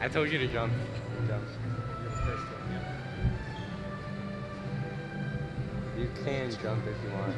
I told you to jump. Jump. You're the first one, yeah. You can jump if you want.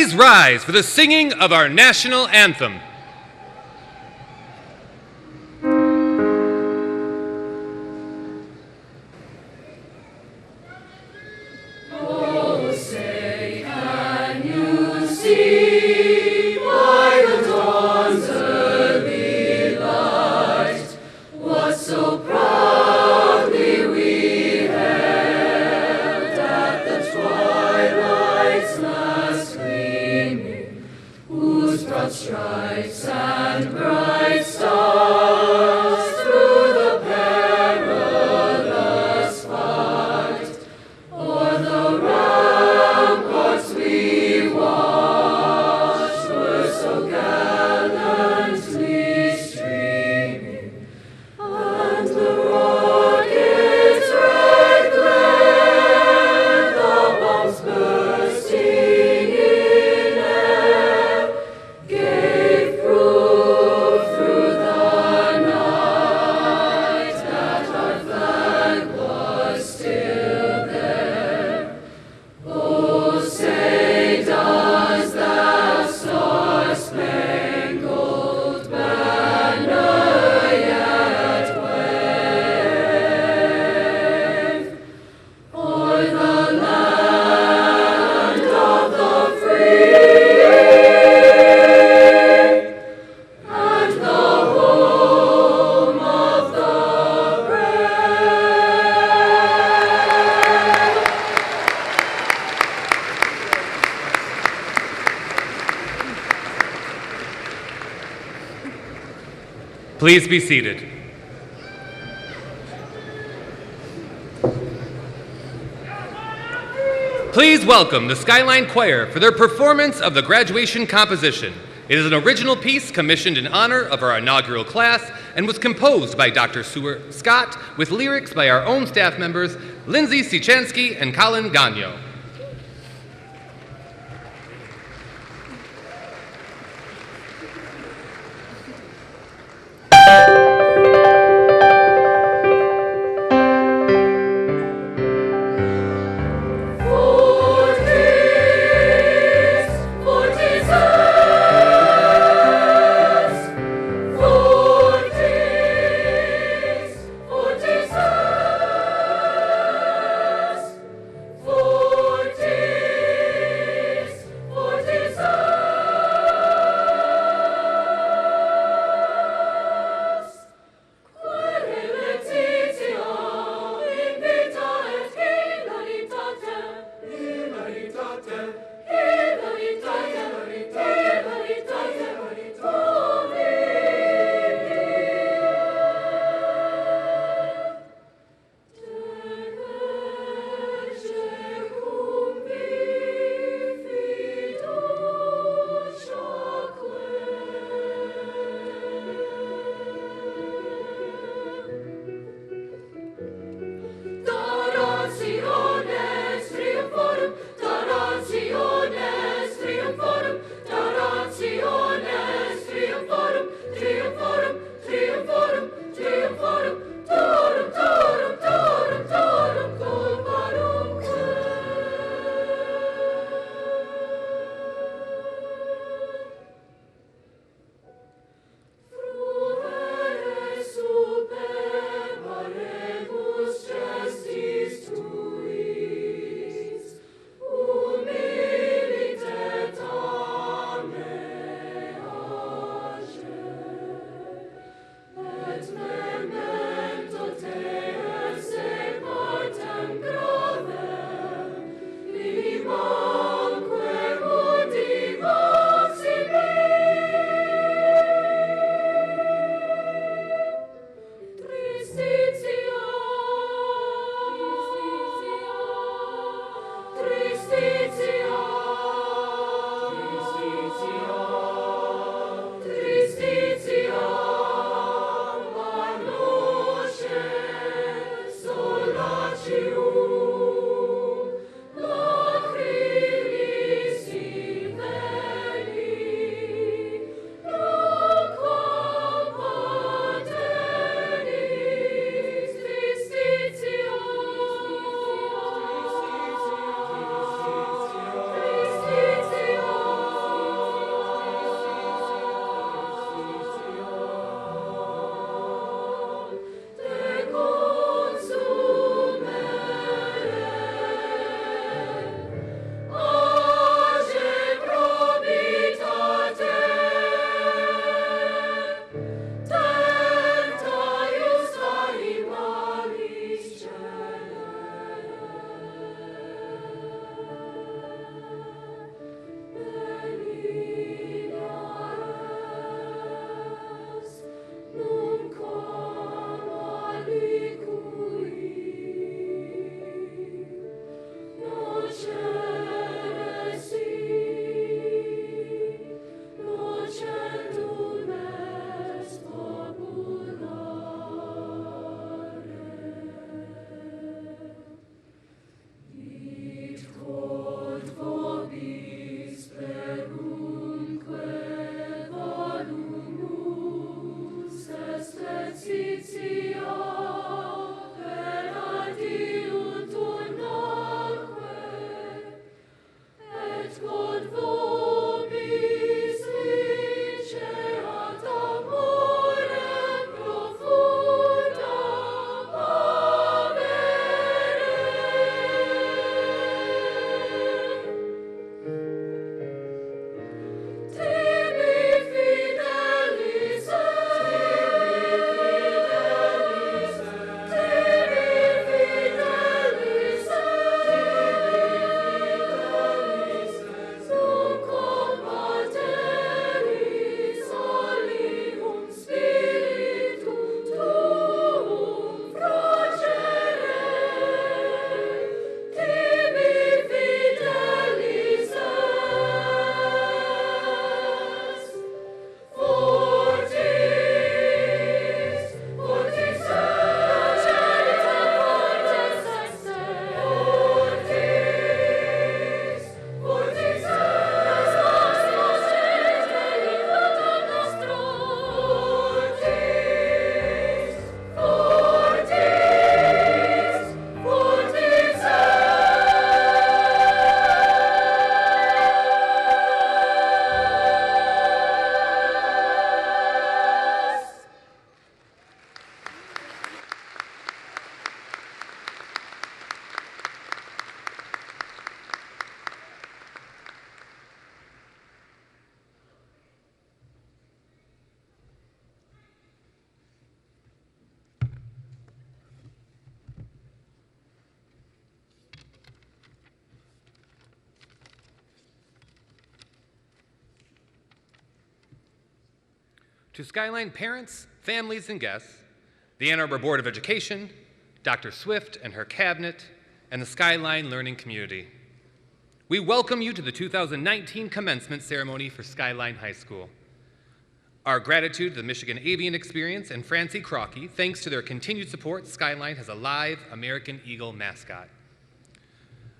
Please rise for the singing of our national anthem. Stripes and bright stars through the perilous fight, o'er the ramparts we watched were so gallantly streaming, and the rocket's red glare, the bombs bursting in air, gave proof through the night that our flag was still there. Oh, say does that star-spangled banner yet wave o'er the land of the free and the home of the brave? Please be seated. Please welcome the Skyline Choir for their performance of the graduation composition. It is an original piece commissioned in honor of our inaugural class and was composed by Dr. Stuart Scott with lyrics by our own staff members, Lindsay Sichansky and Colin Gagnon. For To Skyline parents, families, and guests, the Ann Arbor Board of Education, Dr. Swift and her cabinet, and the Skyline learning community. We welcome you to the 2019 Commencement Ceremony for Skyline High School. Our gratitude to the Michigan Avian Experience and Francie Crocky. Thanks to their continued support, Skyline has a live American Eagle mascot.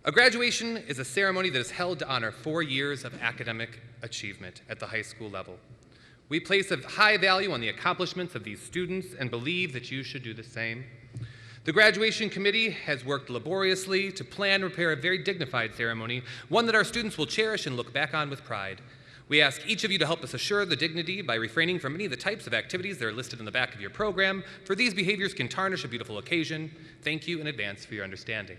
A graduation is a ceremony that is held to honor 4 years of academic achievement at the high school level. We place a high value on the accomplishments of these students and believe that you should do the same. The graduation committee has worked laboriously to plan and prepare a very dignified ceremony, one that our students will cherish and look back on with pride. We ask each of you to help us assure the dignity by refraining from any of the types of activities that are listed in the back of your program, for these behaviors can tarnish a beautiful occasion. Thank you in advance for your understanding.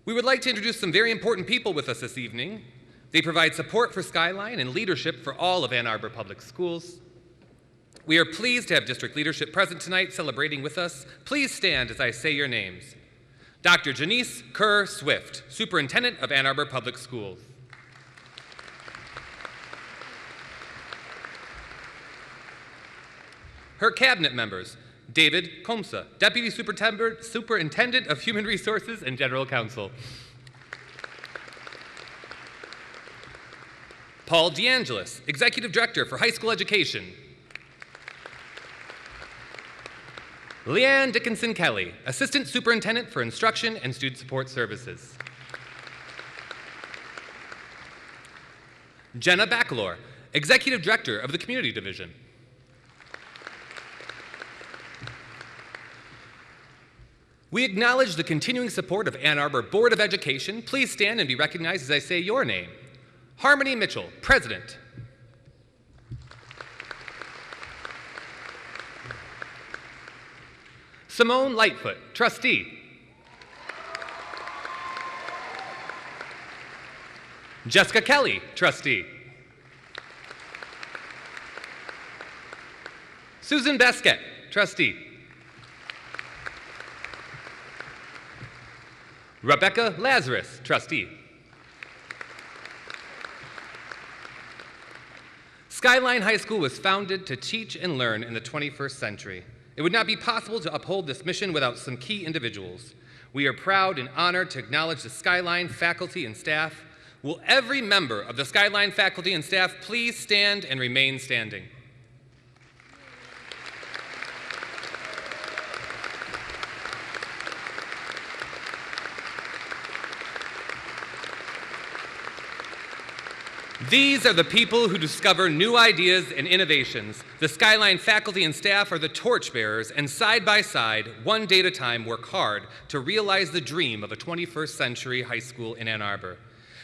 We would like to introduce some very important people with us this evening. They provide support for Skyline and leadership for all of Ann Arbor Public Schools. We are pleased to have district leadership present tonight celebrating with us. Please stand as I say your names. Dr. Jeanice Kerr Swift, Superintendent of Ann Arbor Public Schools. Her cabinet members, David Komsa, Deputy Superintendent of Human Resources and General Counsel. Paul DeAngelis, Executive Director for High School Education. Leanne Dickinson Kelly, Assistant Superintendent for Instruction and Student Support Services. Jenna Bacalor, Executive Director of the Community Division. We acknowledge the continuing support of Ann Arbor Board of Education. Please stand and be recognized as I say your name. Harmony Michell, President. Simone Lightfoot, Trustee. Jessica Kelly, Trustee. Susan Basquette, Trustee. Rebecca Lazarus, Trustee. Skyline High School was founded to teach and learn in the 21st century. It would not be possible to uphold this mission without some key individuals. We are proud and honored to acknowledge the Skyline faculty and staff. Will every member of the Skyline faculty and staff please stand and remain standing? These are the people who discover new ideas and innovations. The Skyline faculty and staff are the torchbearers, and side by side, one day at a time, work hard to realize the dream of a 21st century high school in Ann Arbor.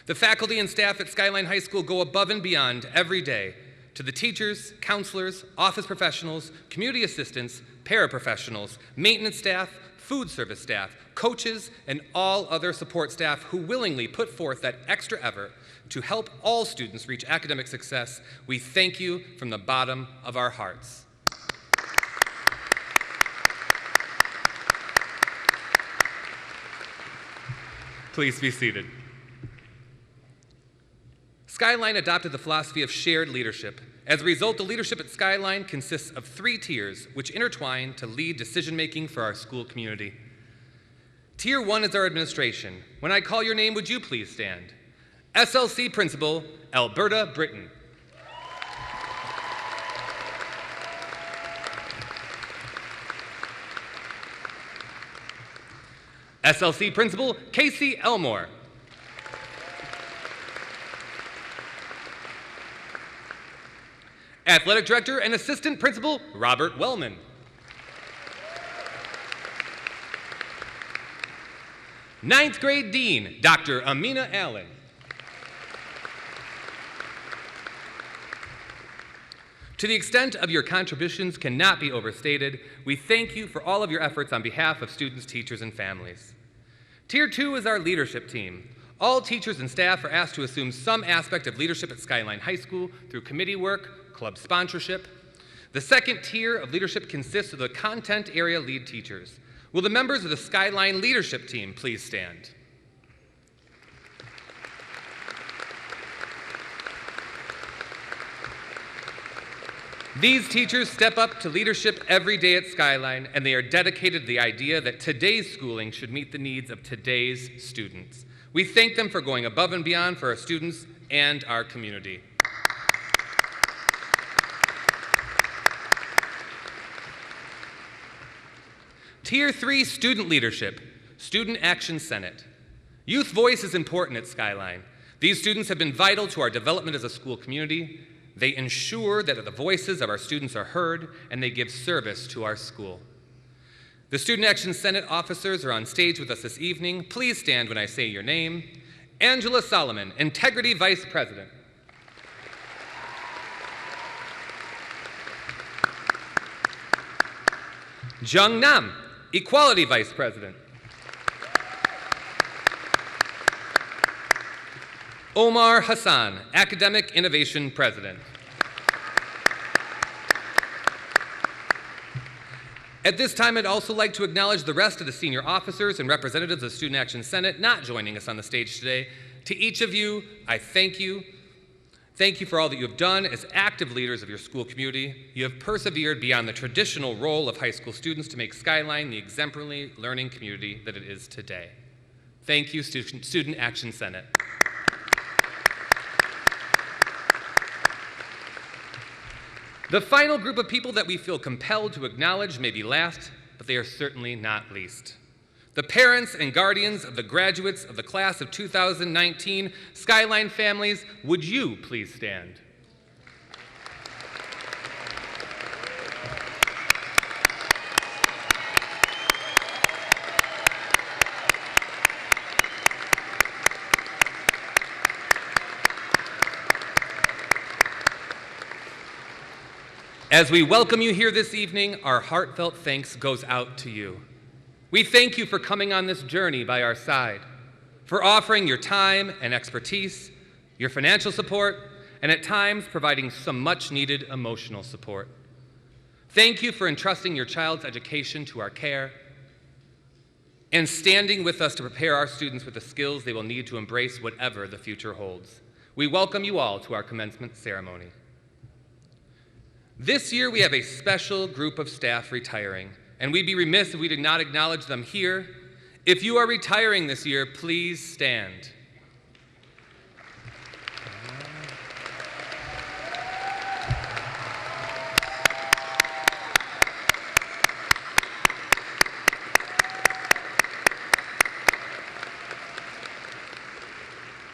The faculty and staff at Skyline High School go above and beyond every day. To the teachers, counselors, office professionals, community assistants, paraprofessionals, maintenance staff, food service staff, coaches, and all other support staff who willingly put forth that extra effort to help all students reach academic success, we thank you from the bottom of our hearts. Please be seated. Skyline adopted the philosophy of shared leadership. As a result, the leadership at Skyline consists of 3 tiers, which intertwine to lead decision-making for our school community. Tier 1 is our administration. When I call your name, would you please stand? SLC Principal, Alberta Britton. SLC Principal, Casey Elmore. Athletic Director and Assistant Principal, Robert Wellman. Ninth Grade Dean, Dr. Amina Allen. To the extent of your contributions cannot be overstated, we thank you for all of your efforts on behalf of students, teachers, and families. Tier 2 is our leadership team. All teachers and staff are asked to assume some aspect of leadership at Skyline High School through committee work, club sponsorship. The second tier of leadership consists of the content area lead teachers. Will the members of the Skyline leadership team please stand? These teachers step up to leadership every day at Skyline, and they are dedicated to the idea that today's schooling should meet the needs of today's students. We thank them for going above and beyond for our students and our community. Tier 3 student leadership, Student Action Senate. Youth voice is important at Skyline. These students have been vital to our development as a school community. They ensure that the voices of our students are heard, and they give service to our school. The Student Action Senate officers are on stage with us this evening. Please stand when I say your name. Angela Solomon, Integrity Vice President. Jung Nam, Equality Vice President. Omar Hassan, Academic Innovation President. At this time, I'd also like to acknowledge the rest of the senior officers and representatives of the Student Action Senate not joining us on the stage today. To each of you, I thank you. Thank you for all that you have done as active leaders of your school community. You have persevered beyond the traditional role of high school students to make Skyline the exemplary learning community that it is today. Thank you, Student Action Senate. The final group of people that we feel compelled to acknowledge may be last, but they are certainly not least. The parents and guardians of the graduates of the class of 2019, Skyline families, would you please stand? As we welcome you here this evening, our heartfelt thanks goes out to you. We thank you for coming on this journey by our side, for offering your time and expertise, your financial support, and at times providing some much-needed emotional support. Thank you for entrusting your child's education to our care and standing with us to prepare our students with the skills they will need to embrace whatever the future holds. We welcome you all to our commencement ceremony. This year, we have a special group of staff retiring, and we'd be remiss if we did not acknowledge them here. If you are retiring this year, please stand.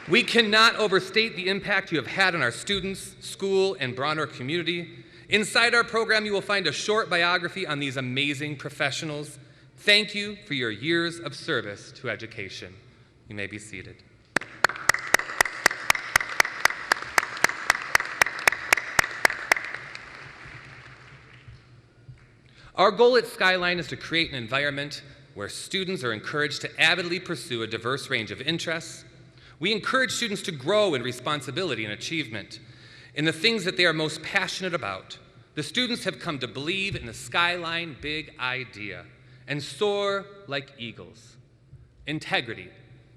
We cannot overstate the impact you have had on our students, school, and broader community. Inside our program, you will find a short biography on these amazing professionals. Thank you for your years of service to education. You may be seated. Our goal at Skyline is to create an environment where students are encouraged to avidly pursue a diverse range of interests. We encourage students to grow in responsibility and achievement in the things that they are most passionate about. The students have come to believe in the Skyline big idea and soar like eagles. Integrity,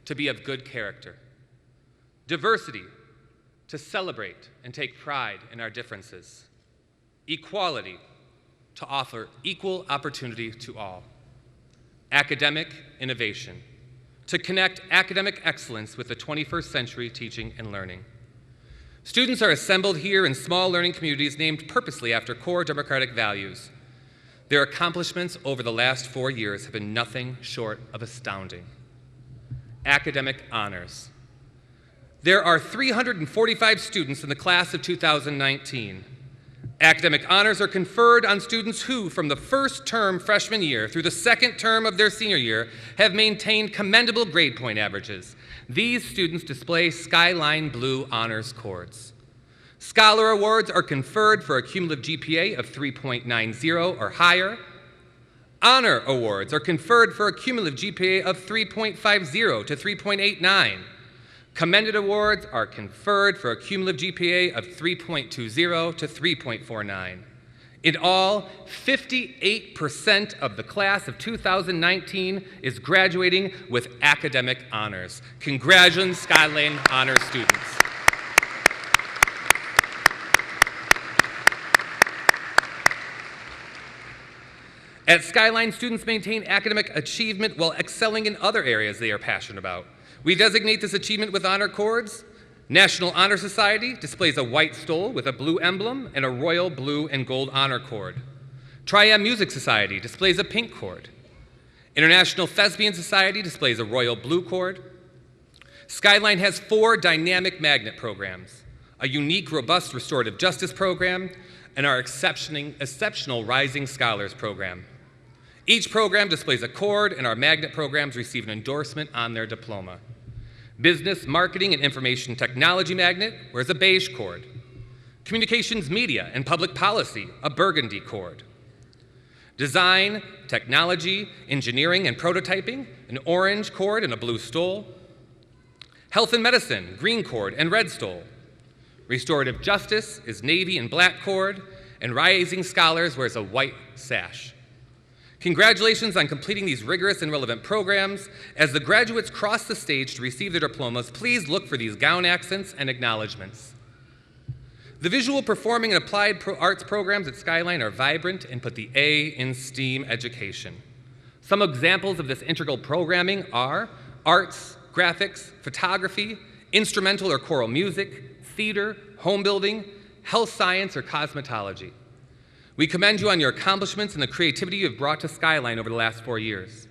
to be of good character. Diversity, to celebrate and take pride in our differences. Equality, to offer equal opportunity to all. Academic innovation, to connect academic excellence with the 21st century teaching and learning. Students are assembled here in small learning communities named purposely after core democratic values. Their accomplishments over the last 4 years have been nothing short of astounding. Academic honors. There are 345 students in the class of 2019. Academic honors are conferred on students who, from the first term freshman year through the second term of their senior year, have maintained commendable grade point averages. These students display Skyline Blue honors cords. Scholar awards are conferred for a cumulative GPA of 3.90 or higher. Honor awards are conferred for a cumulative GPA of 3.50 to 3.89. Commended awards are conferred for a cumulative GPA of 3.20 to 3.49. In all, 58% of the class of 2019 is graduating with academic honors. Congratulations, Skyline Honor students. At Skyline, students maintain academic achievement while excelling in other areas they are passionate about. We designate this achievement with honor cords. National Honor Society displays a white stole with a blue emblem and a royal blue and gold honor cord. Tri-M Music Society displays a pink cord. International Thespian Society displays a royal blue cord. Skyline has 4 dynamic magnet programs, a unique, robust restorative justice program, and our exceptional Rising Scholars program. Each program displays a cord, and our magnet programs receive an endorsement on their diploma. Business, Marketing, and Information Technology magnet wears a beige cord. Communications, Media, and Public Policy, a burgundy cord. Design, Technology, Engineering, and Prototyping, an orange cord and a blue stole. Health and Medicine, green cord and red stole. Restorative Justice is navy and black cord, and Rising Scholars wears a white sash. Congratulations on completing these rigorous and relevant programs. As the graduates cross the stage to receive their diplomas, please look for these gown accents and acknowledgments. The visual, performing, and applied arts programs at Skyline are vibrant and put the A in STEAM education. Some examples of this integral programming are arts, graphics, photography, instrumental or choral music, theater, home building, health science, or cosmetology. We commend you on your accomplishments and the creativity you have brought to Skyline over the last 4 years.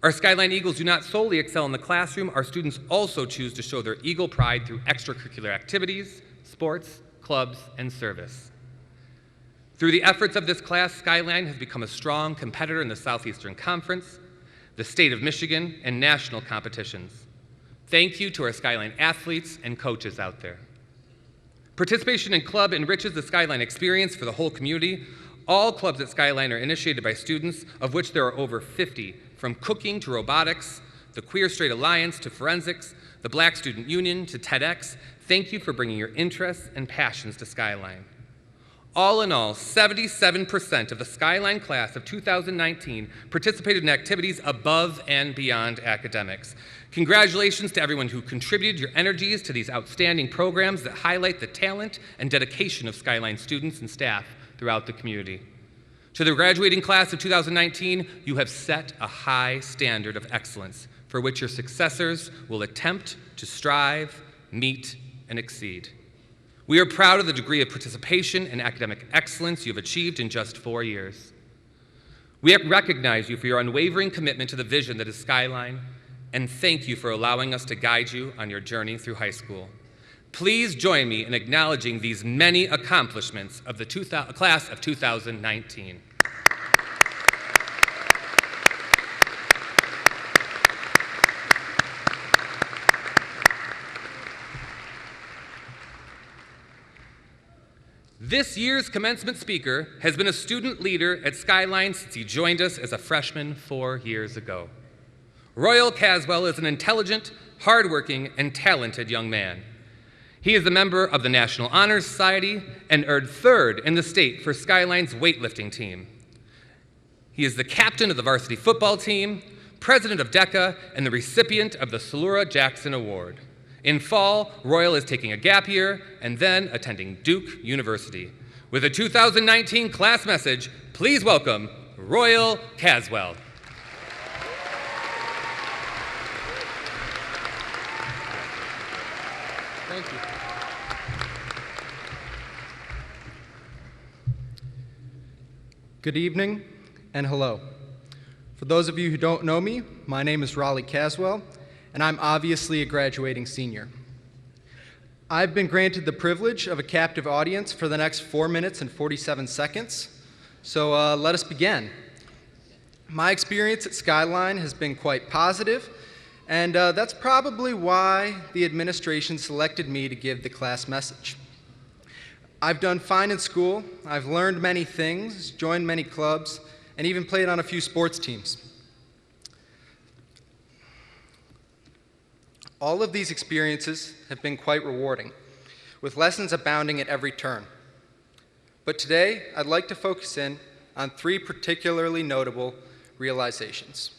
Our Skyline Eagles do not solely excel in the classroom. Our students also choose to show their Eagle pride through extracurricular activities, sports, clubs, and service. Through the efforts of this class, Skyline has become a strong competitor in the Southeastern Conference, the state of Michigan, and national competitions. Thank you to our Skyline athletes and coaches out there. Participation in club enriches the Skyline experience for the whole community. All clubs at Skyline are initiated by students, of which there are over 50, from cooking to robotics, the Queer Straight Alliance to forensics, the Black Student Union to TEDx. Thank you for bringing your interests and passions to Skyline. All in all, 77% of the Skyline class of 2019 participated in activities above and beyond academics. Congratulations to everyone who contributed your energies to these outstanding programs that highlight the talent and dedication of Skyline students and staff throughout the community. To the graduating class of 2019, you have set a high standard of excellence for which your successors will attempt to strive, meet, and exceed. We are proud of the degree of participation and academic excellence you have achieved in just 4 years. We recognize you for your unwavering commitment to the vision that is Skyline, and thank you for allowing us to guide you on your journey through high school. Please join me in acknowledging these many accomplishments of the class of 2019. This year's commencement speaker has been a student leader at Skyline since he joined us as a freshman 4 years ago. Royal Caswell is an intelligent, hardworking, and talented young man. He is a member of the National Honor Society and earned 3rd in the state for Skyline's weightlifting team. He is the captain of the varsity football team, president of DECA, and the recipient of the Salura Jackson Award. In fall, Royal is taking a gap year and then attending Duke University. With a 2019 class message, please welcome Royal Caswell. Thank you. Good evening and hello. For those of you who don't know me, my name is Raleigh Caswell, and I'm obviously a graduating senior. I've been granted the privilege of a captive audience for the next 4 minutes and 47 seconds, so let us begin. My experience at Skyline has been quite positive, and that's probably why the administration selected me to give the class message. I've done fine in school, I've learned many things, joined many clubs, and even played on a few sports teams. All of these experiences have been quite rewarding, with lessons abounding at every turn. But today, I'd like to focus in on 3 particularly notable realizations.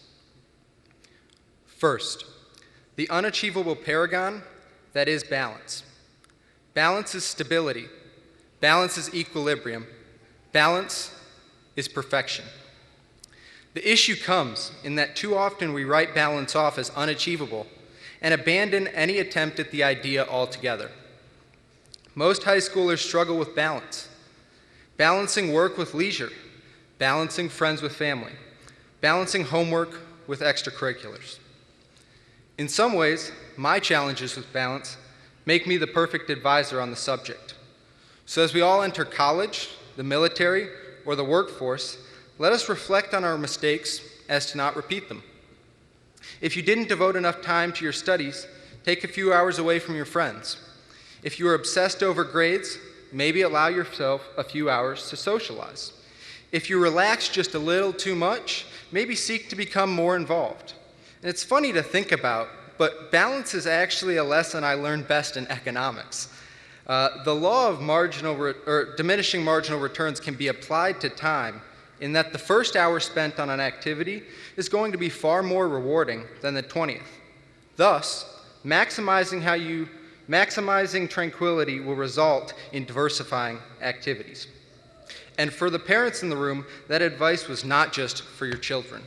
First, the unachievable paragon that is balance. Balance is stability. Balance is equilibrium. Balance is perfection. The issue comes in that too often we write balance off as unachievable and abandon any attempt at the idea altogether. Most high schoolers struggle with balance, balancing work with leisure, balancing friends with family, balancing homework with extracurriculars. In some ways, my challenges with balance make me the perfect advisor on the subject. So as we all enter college, the military, or the workforce, let us reflect on our mistakes as to not repeat them. If you didn't devote enough time to your studies, take a few hours away from your friends. If you are obsessed over grades, maybe allow yourself a few hours to socialize. If you relax just a little too much, maybe seek to become more involved. And it's funny to think about, but balance is actually a lesson I learned best in economics. The law of diminishing marginal returns can be applied to time in that the first hour spent on an activity is going to be far more rewarding than the 20th. Thus, maximizing tranquility will result in diversifying activities. And for the parents in the room, that advice was not just for your children.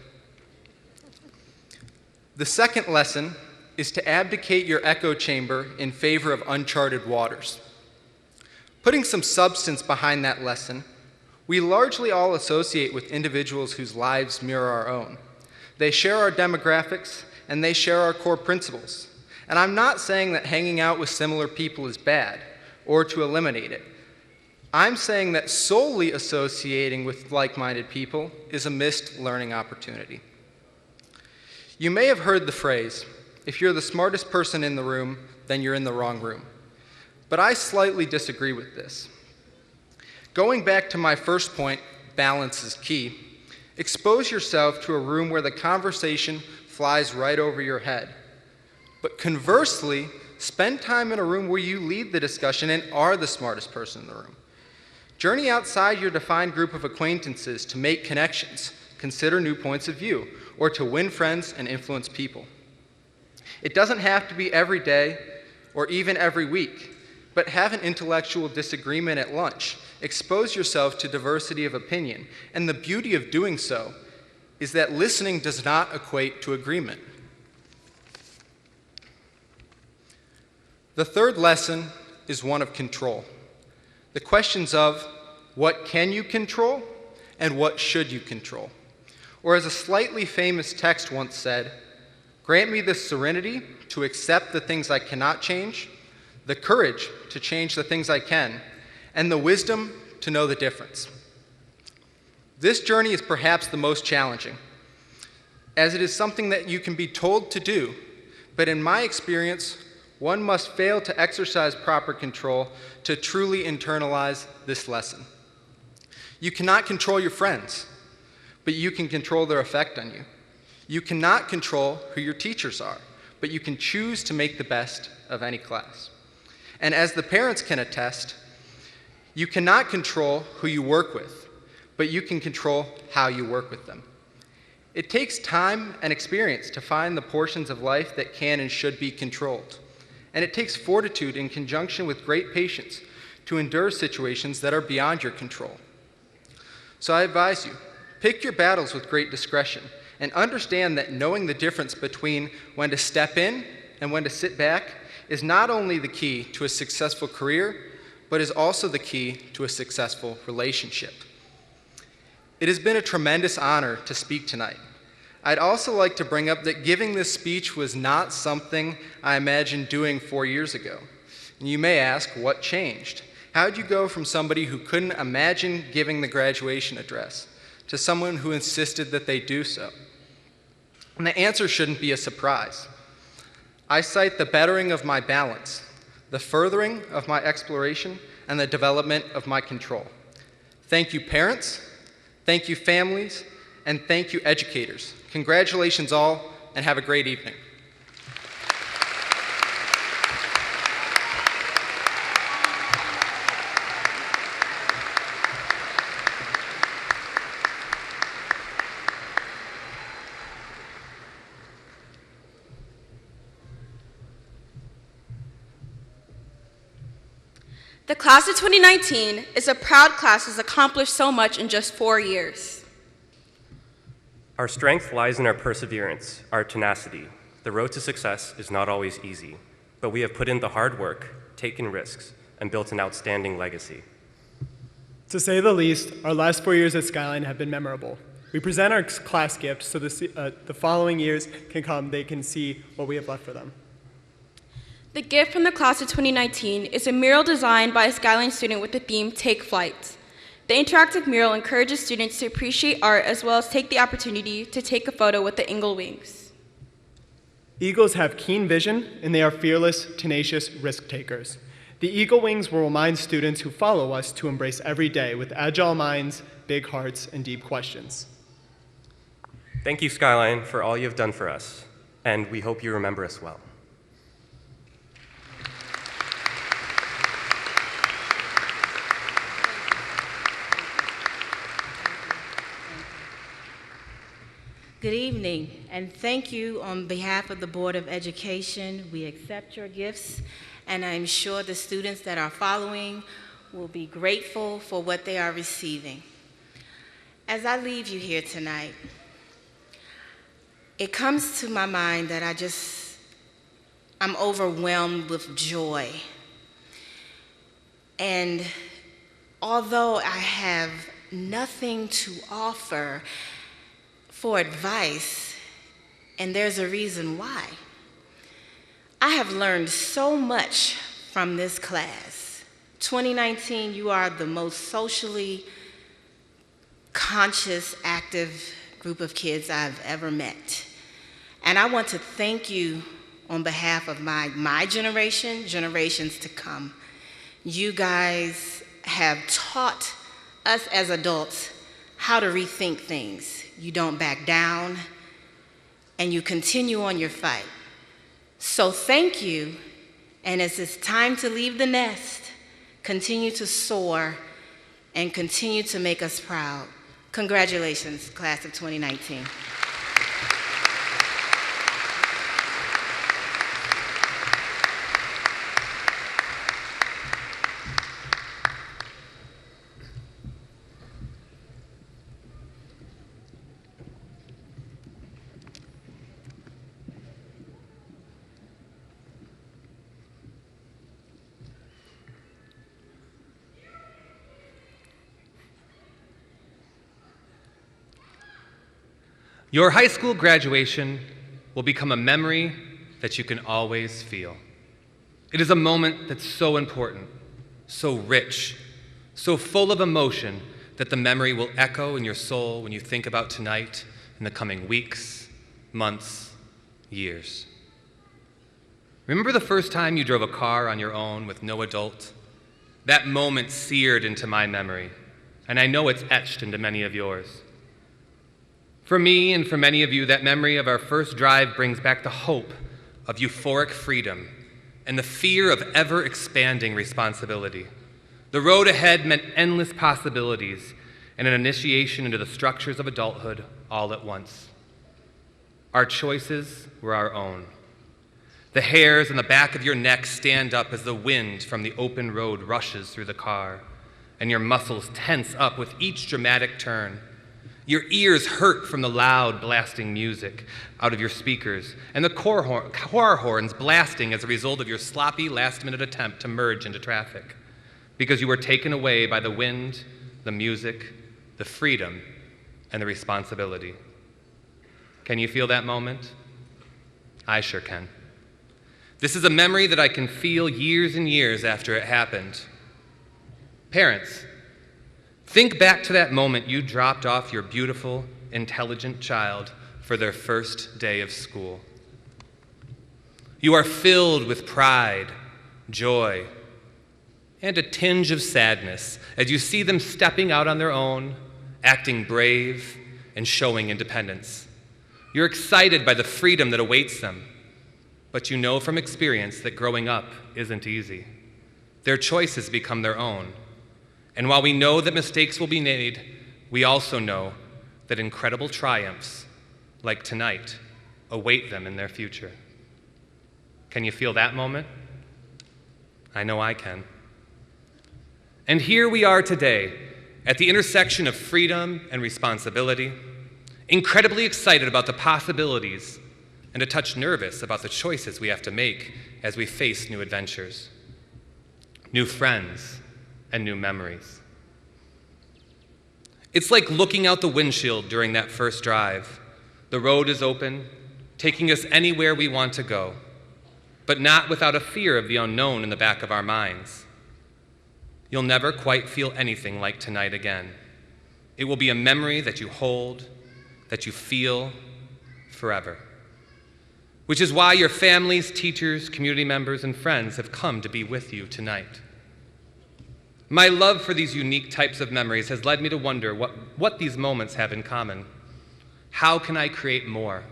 The second lesson is to abdicate your echo chamber in favor of uncharted waters. Putting some substance behind that lesson, we largely all associate with individuals whose lives mirror our own. They share our demographics, and they share our core principles. And I'm not saying that hanging out with similar people is bad, or to eliminate it. I'm saying that solely associating with like-minded people is a missed learning opportunity. You may have heard the phrase, if you're the smartest person in the room, then you're in the wrong room. But I slightly disagree with this. Going back to my first point, balance is key. Expose yourself to a room where the conversation flies right over your head. But conversely, spend time in a room where you lead the discussion and are the smartest person in the room. Journey outside your defined group of acquaintances to make connections, consider new points of view, or to win friends and influence people. It doesn't have to be every day or even every week, but have an intellectual disagreement at lunch. Expose yourself to diversity of opinion, and the beauty of doing so is that listening does not equate to agreement. The third lesson is one of control. The questions of what can you control and what should you control? Or as a slightly famous text once said, grant me the serenity to accept the things I cannot change, the courage to change the things I can, and the wisdom to know the difference. This journey is perhaps the most challenging, as it is something that you can be told to do, but in my experience, one must fail to exercise proper control to truly internalize this lesson. You cannot control your friends, but you can control their effect on you. You cannot control who your teachers are, but you can choose to make the best of any class. And as the parents can attest, you cannot control who you work with, but you can control how you work with them. It takes time and experience to find the portions of life that can and should be controlled. And it takes fortitude in conjunction with great patience to endure situations that are beyond your control. So I advise you, pick your battles with great discretion and understand that knowing the difference between when to step in and when to sit back is not only the key to a successful career, but is also the key to a successful relationship. It has been a tremendous honor to speak tonight. I'd also like to bring up that giving this speech was not something I imagined doing 4 years ago. And you may ask, what changed? How did you go from somebody who couldn't imagine giving the graduation address to someone who insisted that they do so? And the answer shouldn't be a surprise. I cite the bettering of my balance, the furthering of my exploration, and the development of my control. Thank you, parents. Thank you, families. And thank you, educators. Congratulations all, and have a great evening. The class of 2019 is a proud class that's accomplished so much in just 4 years. Our strength lies in our perseverance, our tenacity. The road to success is not always easy, but we have put in the hard work, taken risks, and built an outstanding legacy. To say the least, our last 4 years at Skyline have been memorable. We present our class gift so the following years can come, they can see what we have left for them. The gift from the class of 2019 is a mural designed by a Skyline student with the theme Take Flight. The interactive mural encourages students to appreciate art as well as take the opportunity to take a photo with the eagle wings. Eagles have keen vision, and they are fearless, tenacious risk takers. The eagle wings will remind students who follow us to embrace every day with agile minds, big hearts, and deep questions. Thank you, Skyline, for all you have done for us, and we hope you remember us well. Good evening, and thank you on behalf of the Board of Education. We accept your gifts, and I'm sure the students that are following will be grateful for what they are receiving. As I leave you here tonight, it comes to my mind that I'm overwhelmed with joy. And although I have nothing to offer for advice, and there's a reason why, I have learned so much from this class. 2019, you are the most socially conscious, active group of kids I've ever met. And I want to thank you on behalf of my generation, generations to come. You guys have taught us as adults how to rethink things. You don't back down, and you continue on your fight. So thank you, and as it's time to leave the nest, continue to soar and continue to make us proud. Congratulations, class of 2019. Your high school graduation will become a memory that you can always feel. It is a moment that's so important, so rich, so full of emotion that the memory will echo in your soul when you think about tonight in the coming weeks, months, years. Remember the first time you drove a car on your own with no adult? That moment seared into my memory, and I know it's etched into many of yours. For me and for many of you, that memory of our first drive brings back the hope of euphoric freedom and the fear of ever-expanding responsibility. The road ahead meant endless possibilities and an initiation into the structures of adulthood all at once. Our choices were our own. The hairs on the back of your neck stand up as the wind from the open road rushes through the car, and your muscles tense up with each dramatic turn. Your ears hurt from the loud blasting music out of your speakers and the car horns blasting as a result of your sloppy last-minute attempt to merge into traffic because you were taken away by the wind, the music, the freedom, and the responsibility. Can you feel that moment? I sure can. This is a memory that I can feel years and years after it happened. Parents, think back to that moment you dropped off your beautiful, intelligent child for their first day of school. You are filled with pride, joy, and a tinge of sadness as you see them stepping out on their own, acting brave, and showing independence. You're excited by the freedom that awaits them, but you know from experience that growing up isn't easy. Their choices become their own. And while we know that mistakes will be made, we also know that incredible triumphs, like tonight, await them in their future. Can you feel that moment? I know I can. And here we are today, at the intersection of freedom and responsibility, incredibly excited about the possibilities and a touch nervous about the choices we have to make as we face new adventures, new friends, and new memories. It's like looking out the windshield during that first drive. The road is open, taking us anywhere we want to go, but not without a fear of the unknown in the back of our minds. You'll never quite feel anything like tonight again. It will be a memory that you hold, that you feel forever. Which is why your families, teachers, community members, and friends have come to be with you tonight. My love for these unique types of memories has led me to wonder what these moments have in common. How can I create more?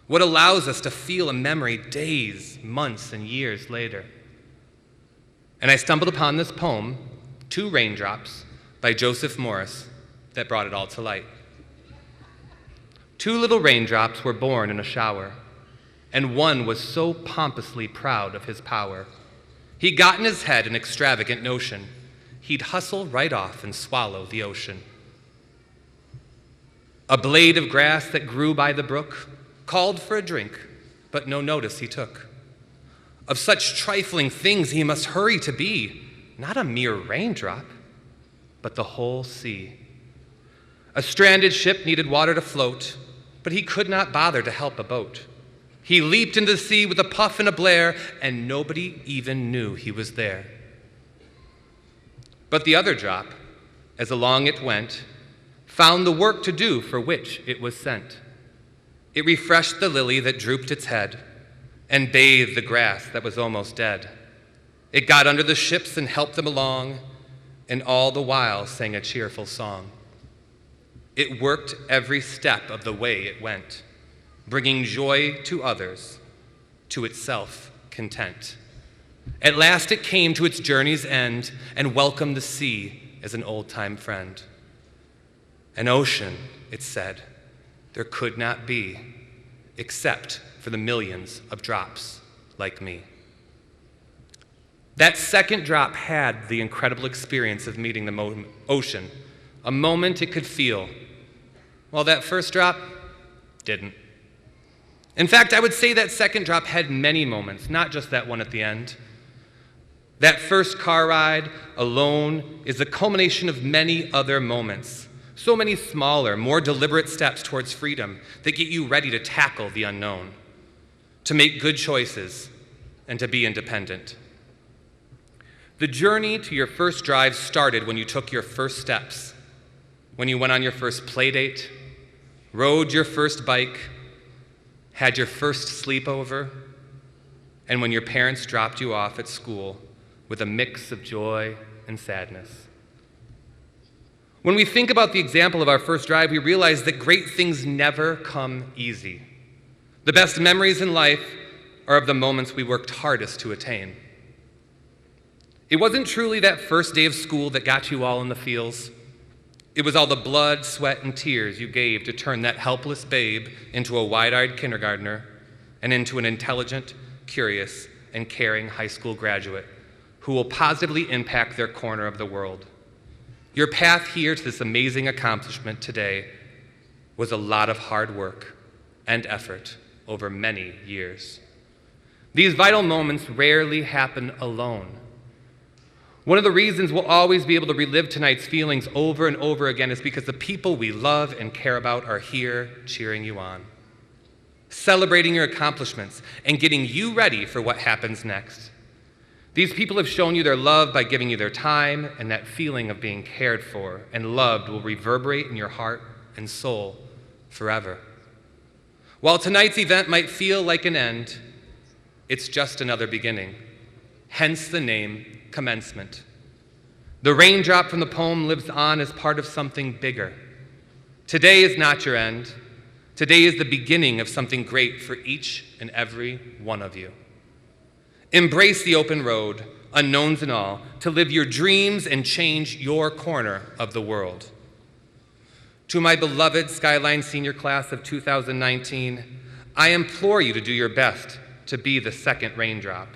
What allows us to feel a memory days, months, and years later? And I stumbled upon this poem, 2 Raindrops, by Joseph Morris, that brought it all to light. 2 little raindrops were born in a shower, and one was so pompously proud of his power. He got in his head an extravagant notion. He'd hustle right off and swallow the ocean. A blade of grass that grew by the brook called for a drink, but no notice he took. Of such trifling things he must hurry to be, not a mere raindrop, but the whole sea. A stranded ship needed water to float, but he could not bother to help a boat. He leaped into the sea with a puff and a blare, and nobody even knew he was there. But the other drop, as along it went, found the work to do for which it was sent. It refreshed the lily that drooped its head and bathed the grass that was almost dead. It got under the ships and helped them along, and all the while sang a cheerful song. It worked every step of the way it went, bringing joy to others, to itself content. At last it came to its journey's end and welcomed the sea as an old-time friend. An ocean, it said, there could not be, except for the millions of drops like me. That second drop had the incredible experience of meeting the ocean, a moment it could feel, while that first drop didn't. In fact, I would say that second drop had many moments, not just that one at the end. That first car ride alone is the culmination of many other moments, so many smaller, more deliberate steps towards freedom that get you ready to tackle the unknown, to make good choices, and to be independent. The journey to your first drive started when you took your first steps, when you went on your first play date, rode your first bike, had your first sleepover, and when your parents dropped you off at school with a mix of joy and sadness. When we think about the example of our first drive, we realize that great things never come easy. The best memories in life are of the moments we worked hardest to attain. It wasn't truly that first day of school that got you all in the feels. It was all the blood, sweat, and tears you gave to turn that helpless babe into a wide-eyed kindergartner and into an intelligent, curious, and caring high school graduate who will positively impact their corner of the world. Your path here to this amazing accomplishment today was a lot of hard work and effort over many years. These vital moments rarely happen alone. One of the reasons we'll always be able to relive tonight's feelings over and over again is because the people we love and care about are here cheering you on, celebrating your accomplishments, and getting you ready for what happens next. These people have shown you their love by giving you their time, and that feeling of being cared for and loved will reverberate in your heart and soul forever. While tonight's event might feel like an end, it's just another beginning, hence the name Commencement. The raindrop from the poem lives on as part of something bigger. Today is not your end. Today is the beginning of something great for each and every one of you. Embrace the open road, unknowns and all, to live your dreams and change your corner of the world. To my beloved Skyline senior class of 2019, I implore you to do your best to be the second raindrop.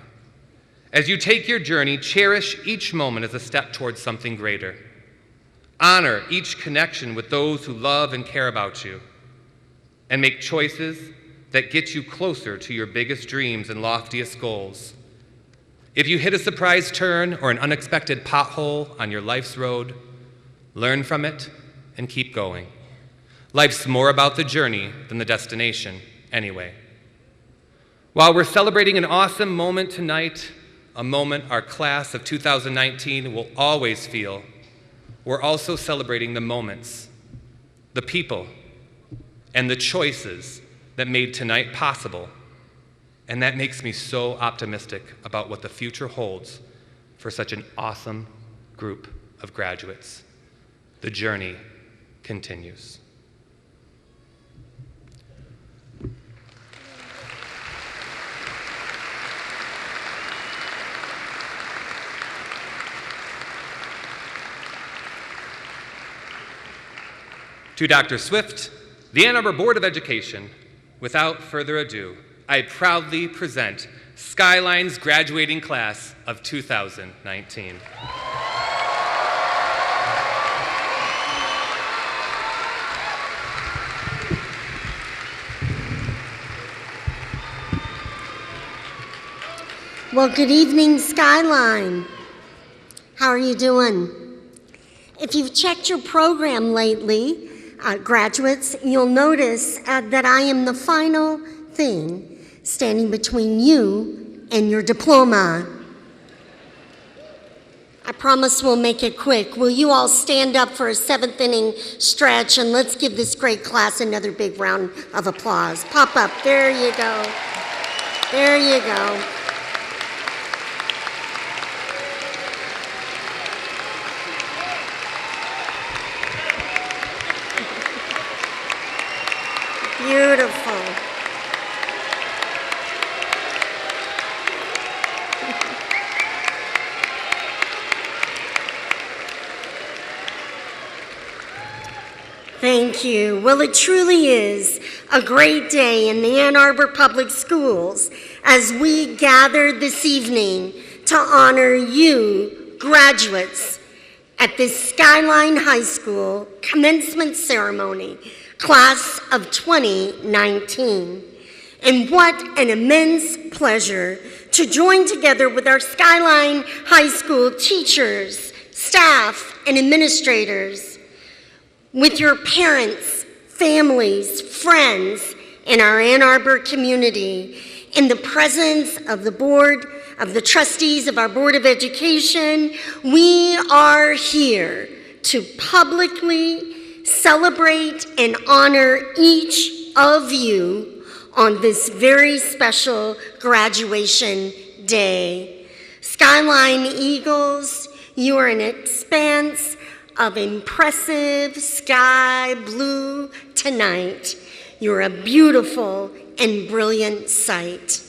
As you take your journey, cherish each moment as a step towards something greater. Honor each connection with those who love and care about you. and make choices that get you closer to your biggest dreams and loftiest goals. If you hit a surprise turn or an unexpected pothole on your life's road, learn from it and keep going. Life's more about the journey than the destination, anyway. While we're celebrating an awesome moment tonight, a moment our class of 2019 will always feel, we're also celebrating the moments, the people, and the choices that made tonight possible. And that makes me so optimistic about what the future holds for such an awesome group of graduates. The journey continues. To Dr. Swift, the Ann Arbor Board of Education, without further ado, I proudly present Skyline's graduating class of 2019. Well, good evening, Skyline. How are you doing? If you've checked your program lately, graduates, you'll notice that I am the final thing standing between you and your diploma. I promise we'll make it quick. Will you all stand up for a 7th inning stretch, and let's give this great class another big round of applause. Pop up. There you go. There you go. Beautiful. Thank you. Well, it truly is a great day in the Ann Arbor Public Schools as we gather this evening to honor you, graduates, at this Skyline High School Commencement Ceremony, Class of 2019. And what an immense pleasure to join together with our Skyline High School teachers, staff, and administrators, with your parents, families, friends, and our Ann Arbor community, in the presence of the board, of the trustees of our Board of Education. We are here to publicly celebrate and honor each of you on this very special graduation day. Skyline Eagles, you are an expanse of impressive sky blue tonight. You're a beautiful and brilliant sight.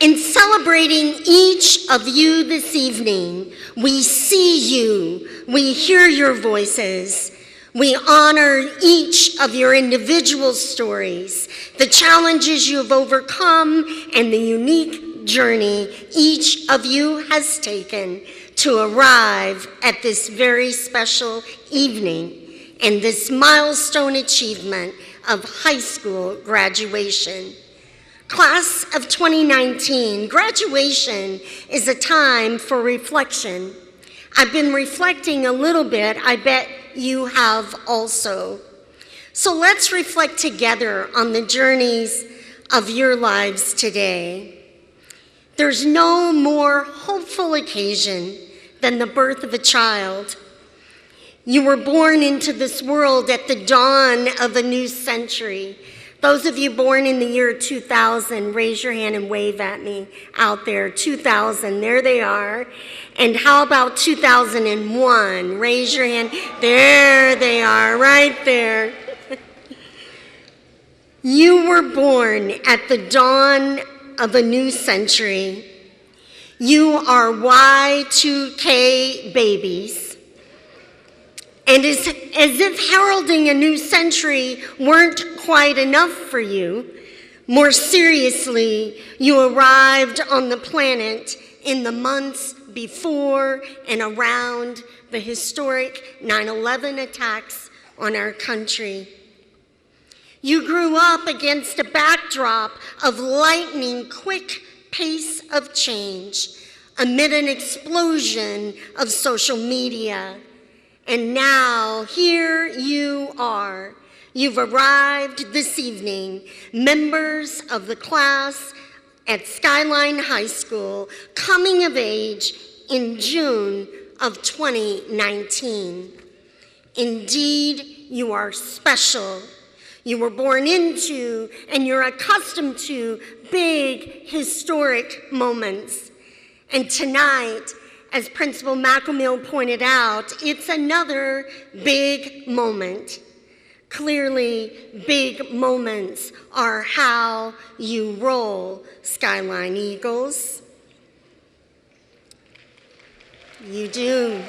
In celebrating each of you this evening, we see you, we hear your voices, we honor each of your individual stories, the challenges you have overcome, and the unique journey each of you has taken to arrive at this very special evening and this milestone achievement of high school graduation. Class of 2019, graduation is a time for reflection. I've been reflecting a little bit. I bet you have also. So let's reflect together on the journeys of your lives today. There's no more hopeful occasion than the birth of a child. You were born into this world at the dawn of a new century. Those of you born in the year 2000, raise your hand and wave at me out there. 2000, there they are. And how about 2001? Raise your hand. There they are, right there. You were born at the dawn of a new century. You are Y2K babies. And as if heralding a new century weren't quite enough for you, more seriously, you arrived on the planet in the months before and around the historic 9/11 attacks on our country. You grew up against a backdrop of lightning quick pace of change amid an explosion of social media. And now here you are. You've arrived this evening, members of the class at Skyline High School, coming of age in June of 2019. Indeed, you are special. You were born into and you're accustomed to big historic moments. And tonight, as Principal McElmill pointed out, it's another big moment. Clearly, big moments are how you roll, Skyline Eagles. You do.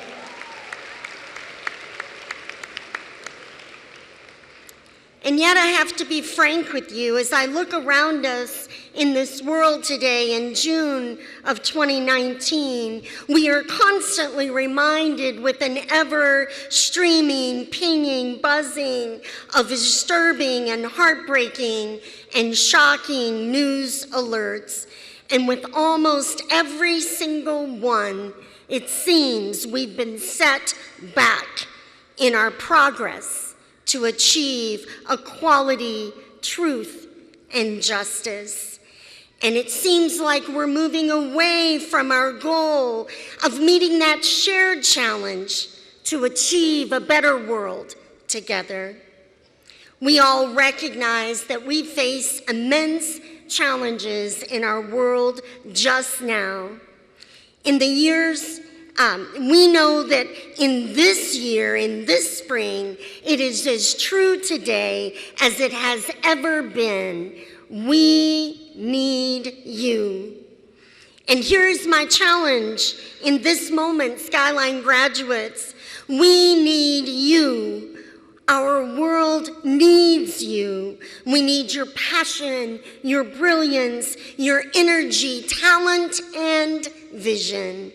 And yet I have to be frank with you, as I look around us in this world today in June of 2019, we are constantly reminded with an ever-streaming, pinging, buzzing of disturbing and heartbreaking and shocking news alerts. And with almost every single one, it seems we've been set back in our progress to achieve equality, truth, and justice. And it seems like we're moving away from our goal of meeting that shared challenge to achieve a better world together. We all recognize that we face immense challenges in our world just now. In the years we know that in this year, in this spring, it is as true today as it has ever been. We need you. And here's my challenge in this moment, Skyline graduates. We need you. Our world needs you. We need your passion, your brilliance, your energy, talent, and vision.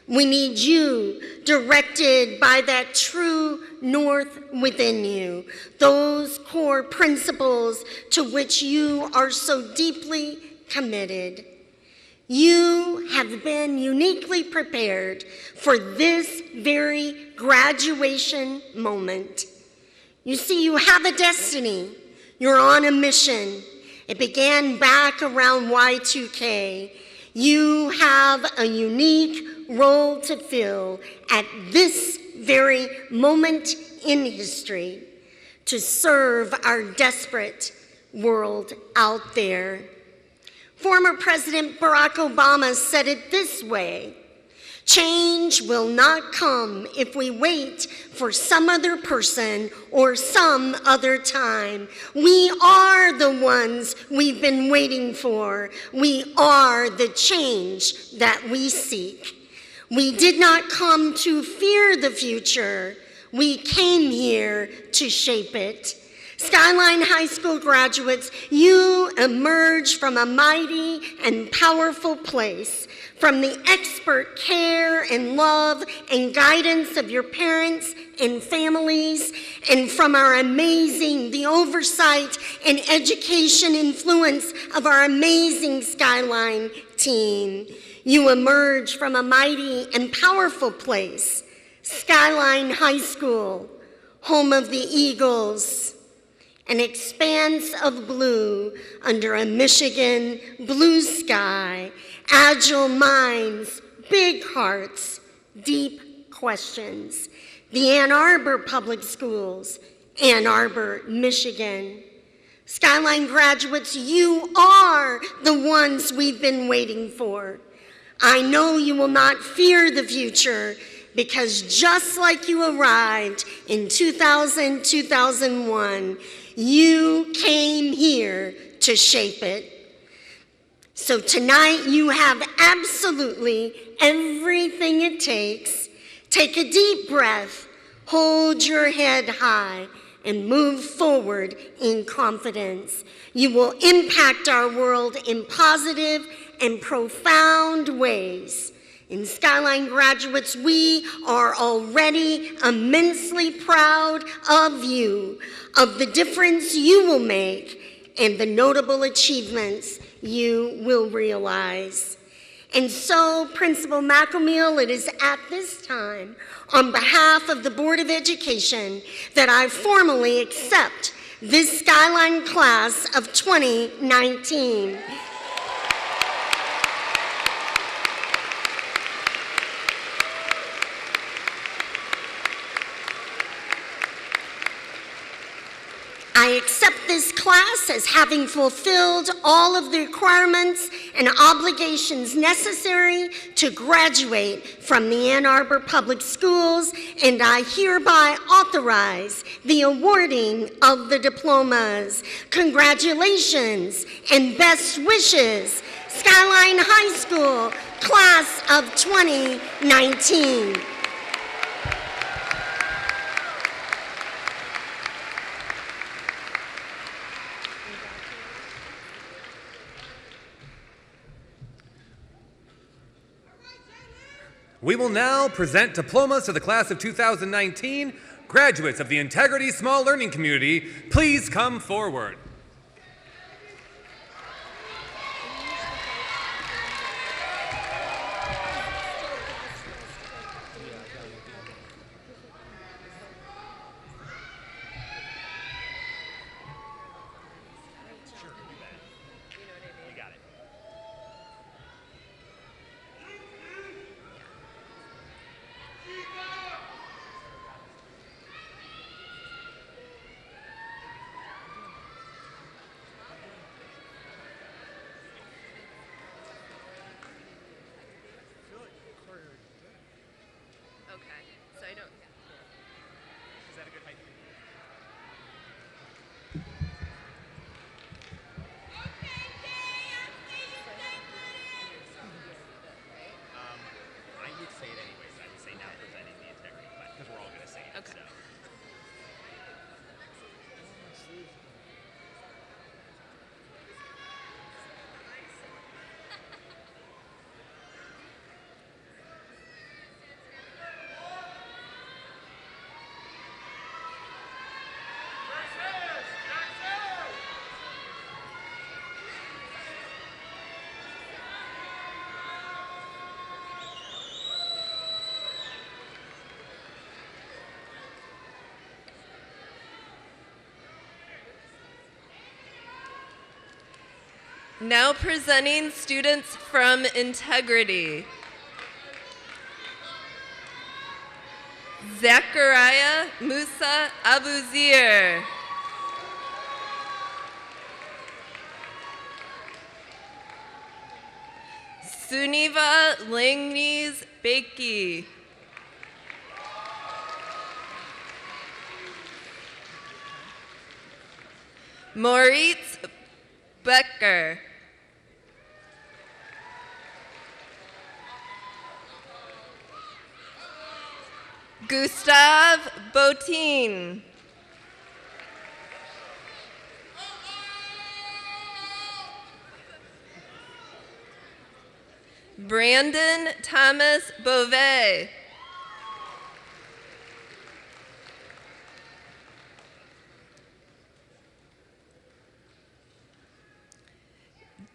We need you, directed by that true north within you, those core principles to which you are so deeply committed. You have been uniquely prepared for this very graduation moment. You see, you have a destiny. You're on a mission. It began back around Y2K. You have a unique role to fill at this very moment in history to serve our desperate world out there. Former President Barack Obama said it this way: change will not come if we wait for some other person or some other time. We are the ones we've been waiting for. We are the change that we seek. We did not come to fear the future. We came here to shape it. Skyline High School graduates, you emerge from a mighty and powerful place, from the expert care and love and guidance of your parents and families, and from the oversight and education influence of our amazing Skyline team. You emerge from a mighty and powerful place, Skyline High School, home of the Eagles, an expanse of blue under a Michigan blue sky, agile minds, big hearts, deep questions. The Ann Arbor Public Schools, Ann Arbor, Michigan. Skyline graduates, you are the ones we've been waiting for. I know you will not fear the future, because just like you arrived in 2000, 2001, you came here to shape it. So tonight you have absolutely everything it takes. Take a deep breath, hold your head high, and move forward in confidence. You will impact our world in positive and profound ways. And Skyline graduates, we are already immensely proud of you, of the difference you will make, and the notable achievements you will realize. And so, Principal McElmeal, it is at this time, on behalf of the Board of Education, that I formally accept this Skyline class of 2019. I accept this class as having fulfilled all of the requirements and obligations necessary to graduate from the Ann Arbor Public Schools, and I hereby authorize the awarding of the diplomas. Congratulations and best wishes, Skyline High School, class of 2019. We will now present diplomas to the class of 2019. Graduates of the Integrity Small Learning Community, please come forward. Now presenting students from Integrity. Zachariah Musa Abuzir. Suniva Langnes Becky. Moritz Becker. Gustav Botin. Brandon Thomas Beauvais.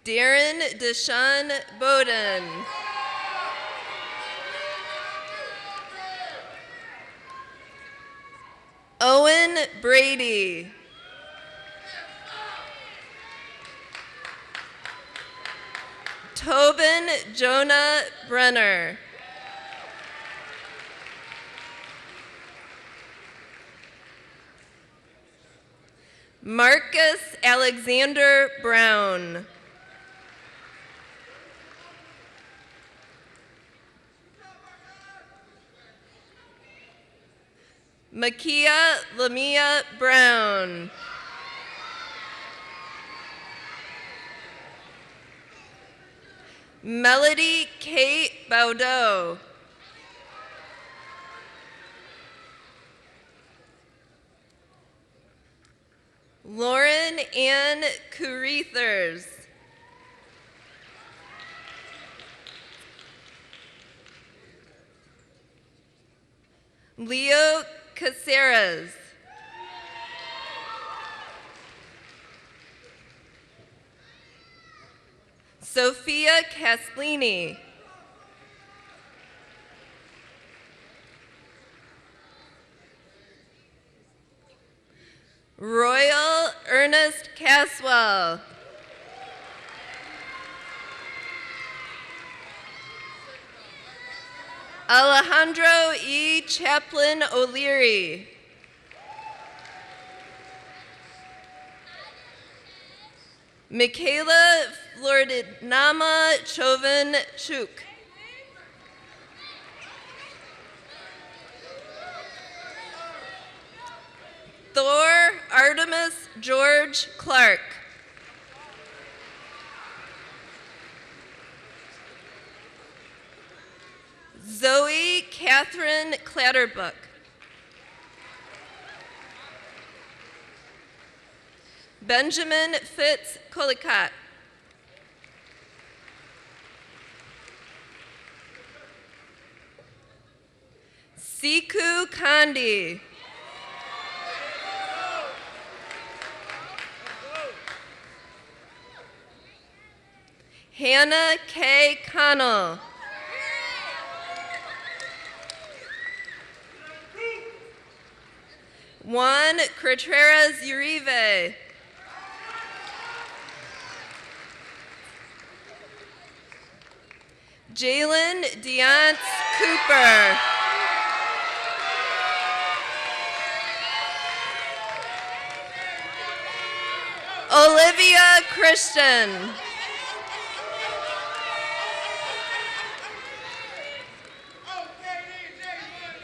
Darren Deshaun Bowden. Owen Brady. Tobin Jonah Brenner. Marcus Alexander Brown. Makia Lamia Brown. Melody Kate Baudot. Lauren Ann Kurethers. Leo Caceres. Sophia Caslini. Royal Ernest Caswell. Alejandro E. Chaplin O'Leary. Michaela Floridnama Chauvin Chuk. Thor Artemis George Clark. Zoe Catherine Clatterbuck. Benjamin Fitz Collicott. Siku Kandi. Hannah K. Connell. Juan Contreras Uribe. Jalen Deance Cooper. Olivia Christian.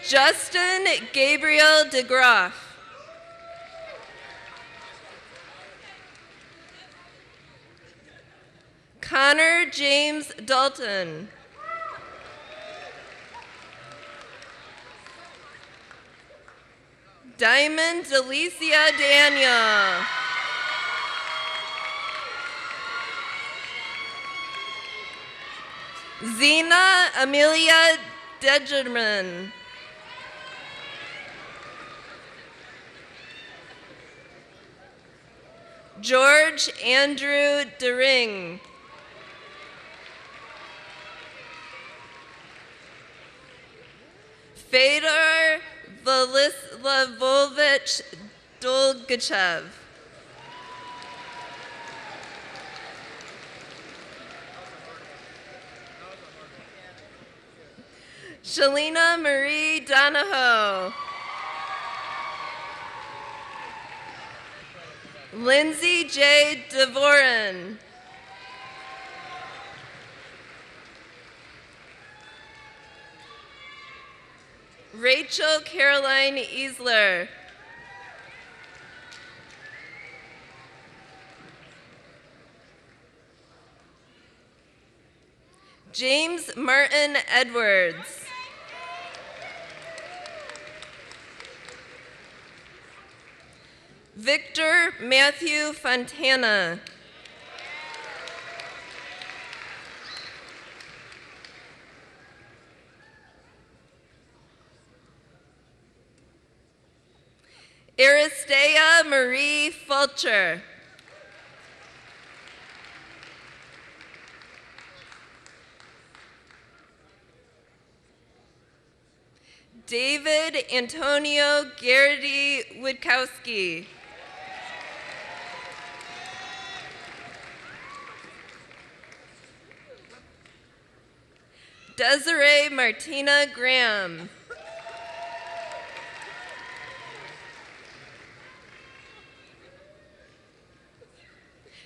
Justin Gabriel DeGroff. Connor James Dalton. Diamond Delicia Daniel. Zena Amelia Degerman. George Andrew DeRing. Fedor Vladislavovich Dolgachev. Shalina Marie Donahoe. Lindsay J. Devoren. Rachel Caroline Easler. James Martin Edwards. Victor Matthew Fontana. Aristea Marie Fulcher. David Antonio Garrity Witkowski. Desiree Martina Graham.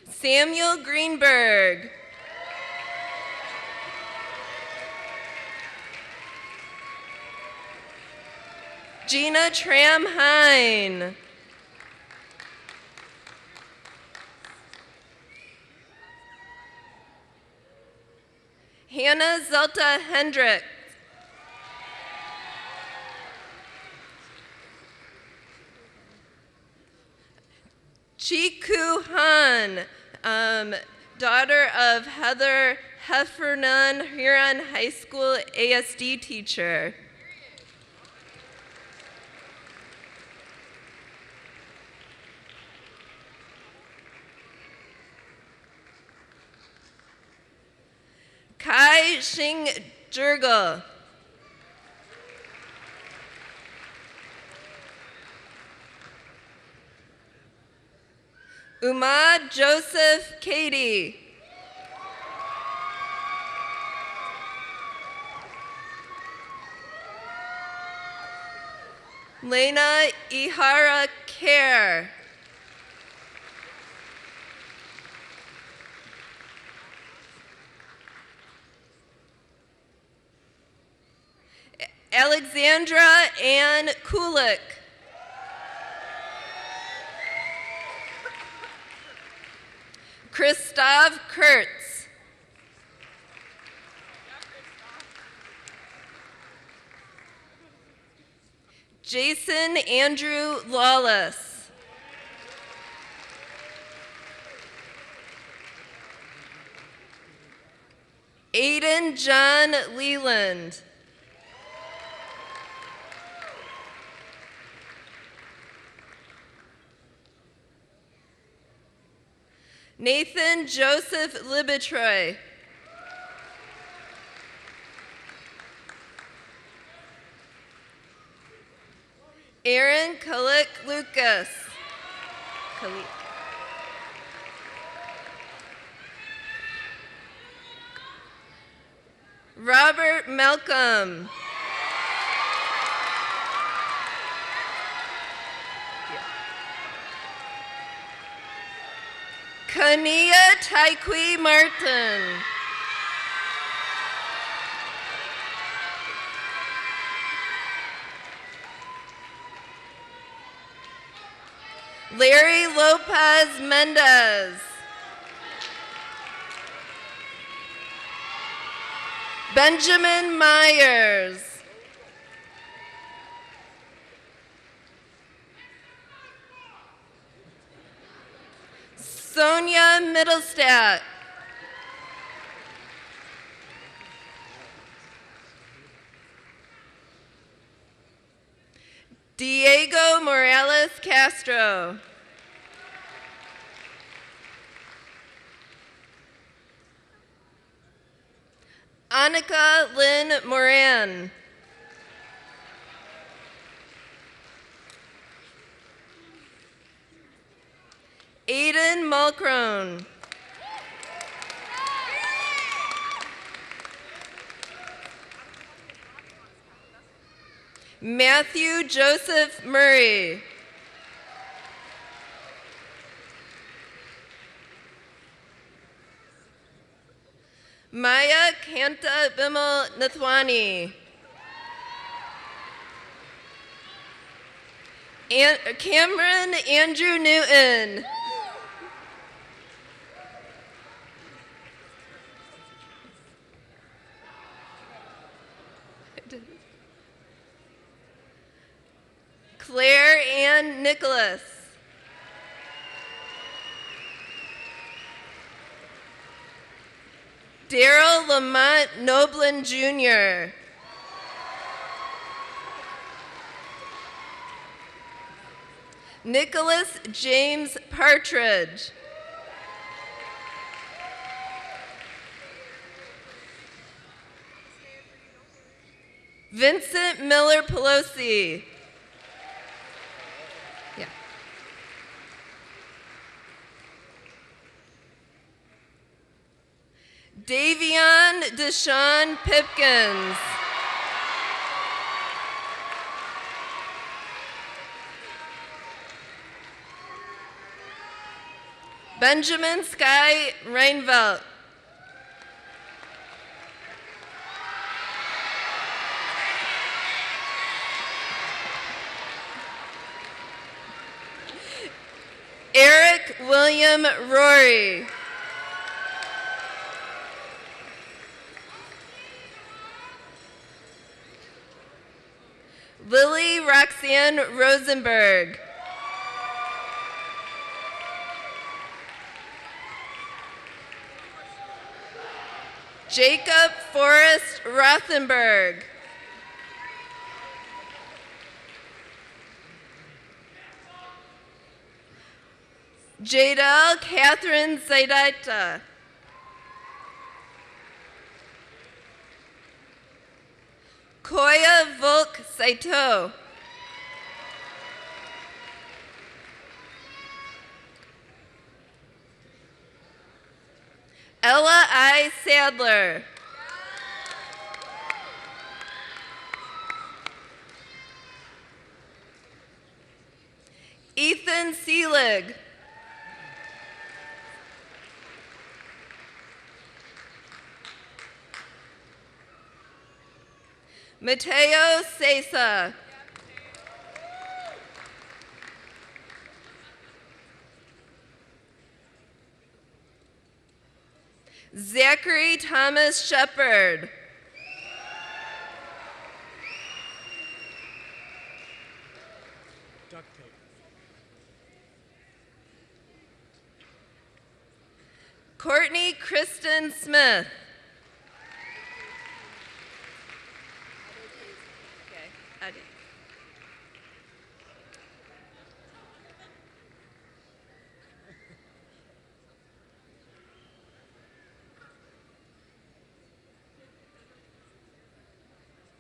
Samuel Greenberg. Gina Tram Hine. Hannah Zelta Hendricks. Chiku Han, daughter of Heather Heffernan, Huron High School ASD teacher. Shing Jurgel. Umad Joseph Cady. Lena Ihara Kerr. Alexandra Ann Kulik. Christoph Kurtz. Jason Andrew Lawless. Aiden John Leland. Nathan Joseph Libitroy. Aaron Kulik Lucas. Robert Malcolm. Kania Taikui Martin. Larry Lopez Mendez. Benjamin Myers. Sonia Middlestadt. Diego Morales Castro. Annika Lynn Moran. Aiden Mulcrone. Matthew Joseph Murray. Maya Kanta Bimal Nathwani. Cameron Andrew Newton. Claire Ann Nicholas. Daryl Lamont Noblin Jr. Nicholas James Partridge. Vincent Miller Pelosi. Yeah. Davion Deshaun Pipkins. Benjamin Sky Reinvelt. Eric William Rory. Lily Roxanne Rosenberg. Jacob Forrest Rothenberg. Jadel Catherine Zaidaita. Koya Volk Saito. Ella I. Sadler. Ethan Seelig. Mateo Sesa. Zachary Thomas Shepard. Courtney Kristen Smith.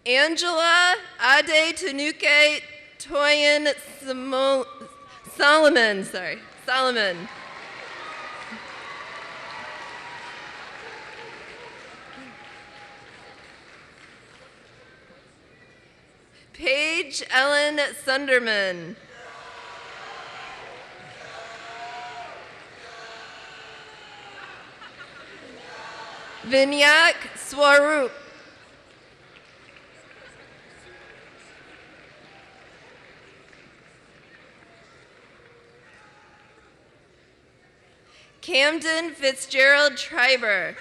Angela Ade Tanuke Toyin Solomon. Paige Ellen Sunderman. Vinyak Swaroop. Camden Fitzgerald Triber.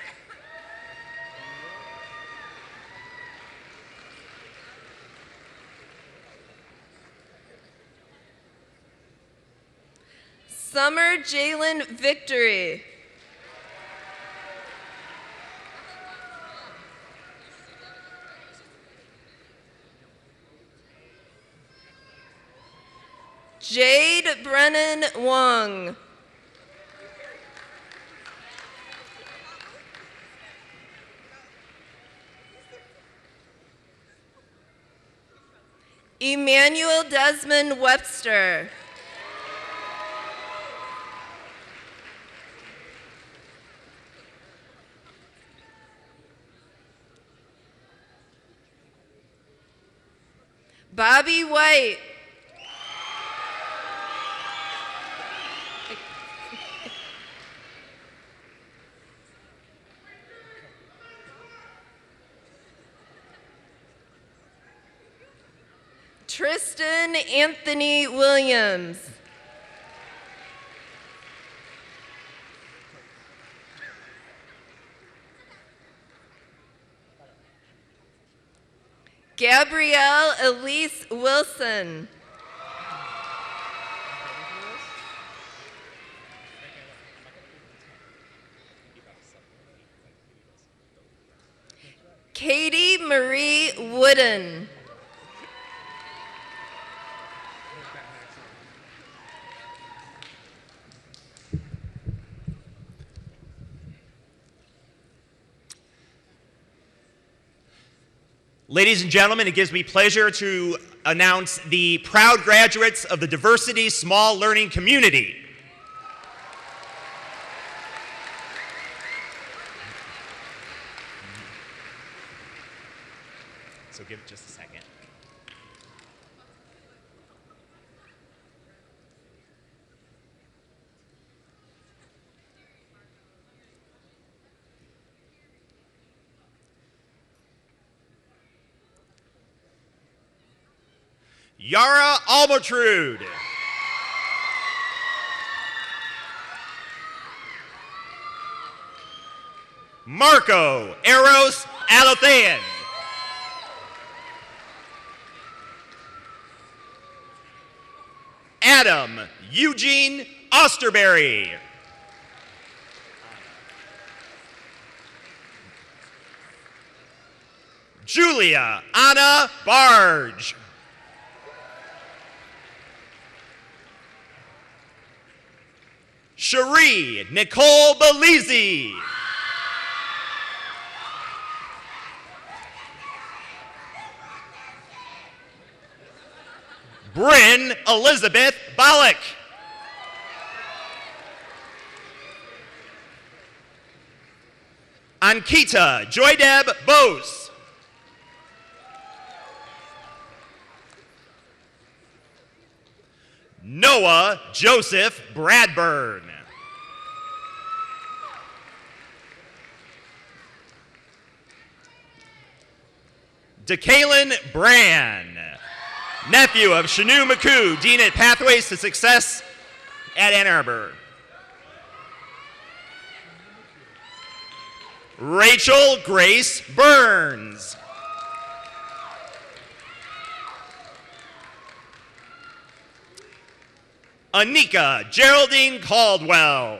Summer Jalen Victory. Jade Brennan Wong. Emmanuel Desmond Webster. Bobby White. Tristan Anthony Williams. Gabrielle Elise Wilson. Katie Marie Wooden. Ladies and gentlemen, it gives me pleasure to announce the proud graduates of the Diversity Small Learning Community. So give it just a second. Yara Almatrude. Marco Eros Alothean. Adam Eugene Osterberry. Julia Anna Barge. Cherie Nicole Belize. Bryn Elizabeth Bollock. Ankita Joydeb Bose. Noah Joseph Bradburn. DeKalen Brand, nephew of Shanu McCoo, Dean at Pathways to Success at Ann Arbor. Rachel Grace Burns. Anika Geraldine Caldwell.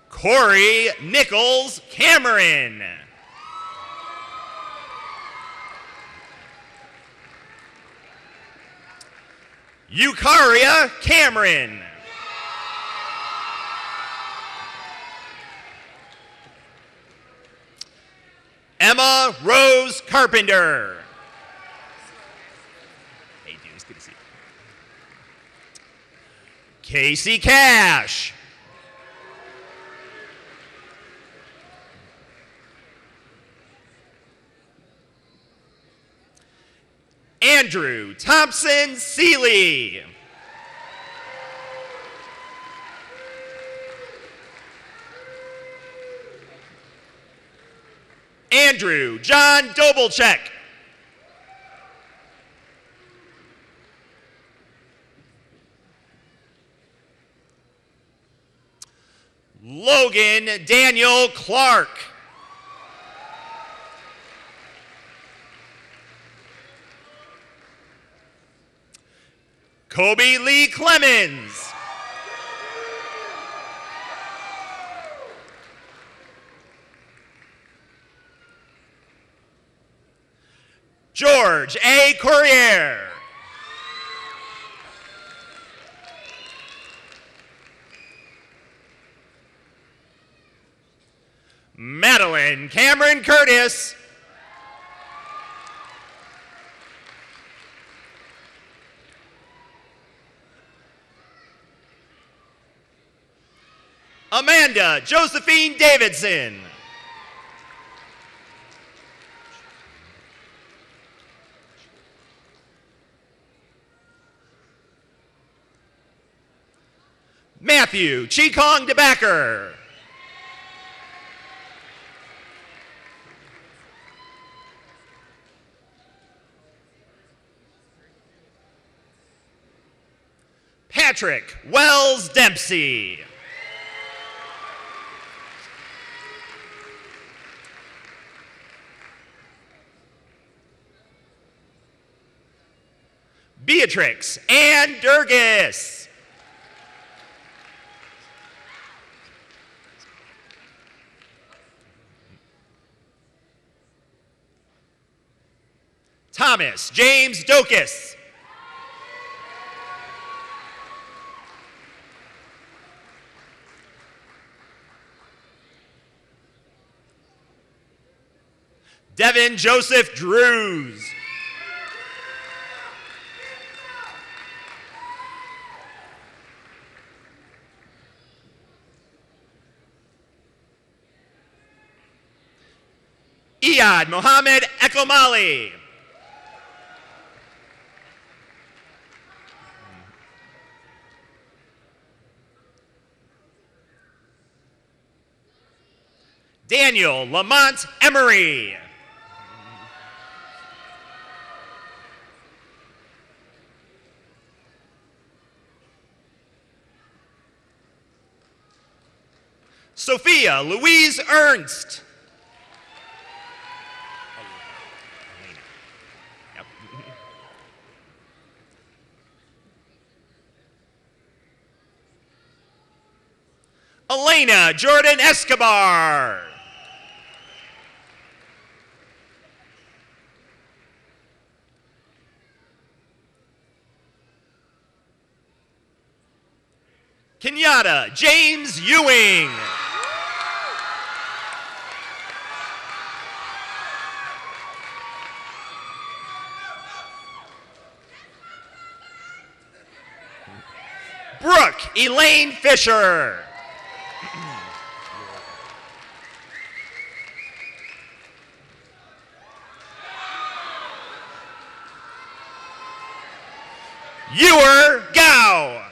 Corey Nichols Cameron. Eucharia Cameron. Emma Rose Carpenter. Hey, dude, it's good to see you. Casey Cash. Andrew Thompson Seeley. Andrew John Dobelcheck. Logan Daniel Clark. Kobe Lee Clemens. George A. Courier. Madeline Cameron Curtis. Amanda Josephine Davidson. Matthew Chikong DeBacker. Patrick Wells Dempsey. Beatrix Ann Durgis. Thomas James Dokis. Devin Joseph Drews. Iyad Mohammed Ekomali. Daniel Lamont Emery. Sophia Louise Ernst. Elena Jordan Escobar. Kenyatta James Ewing. Elaine Fisher. Ewer Gao.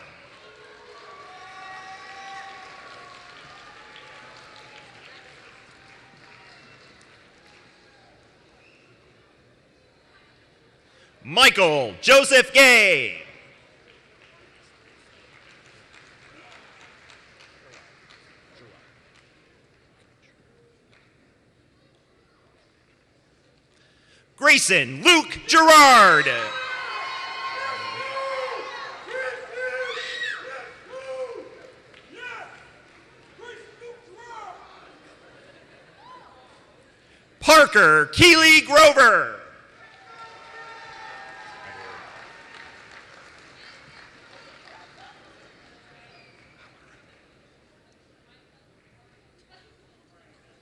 Michael Joseph Gay. Grayson Luke Gerard. Parker Keeley Grover.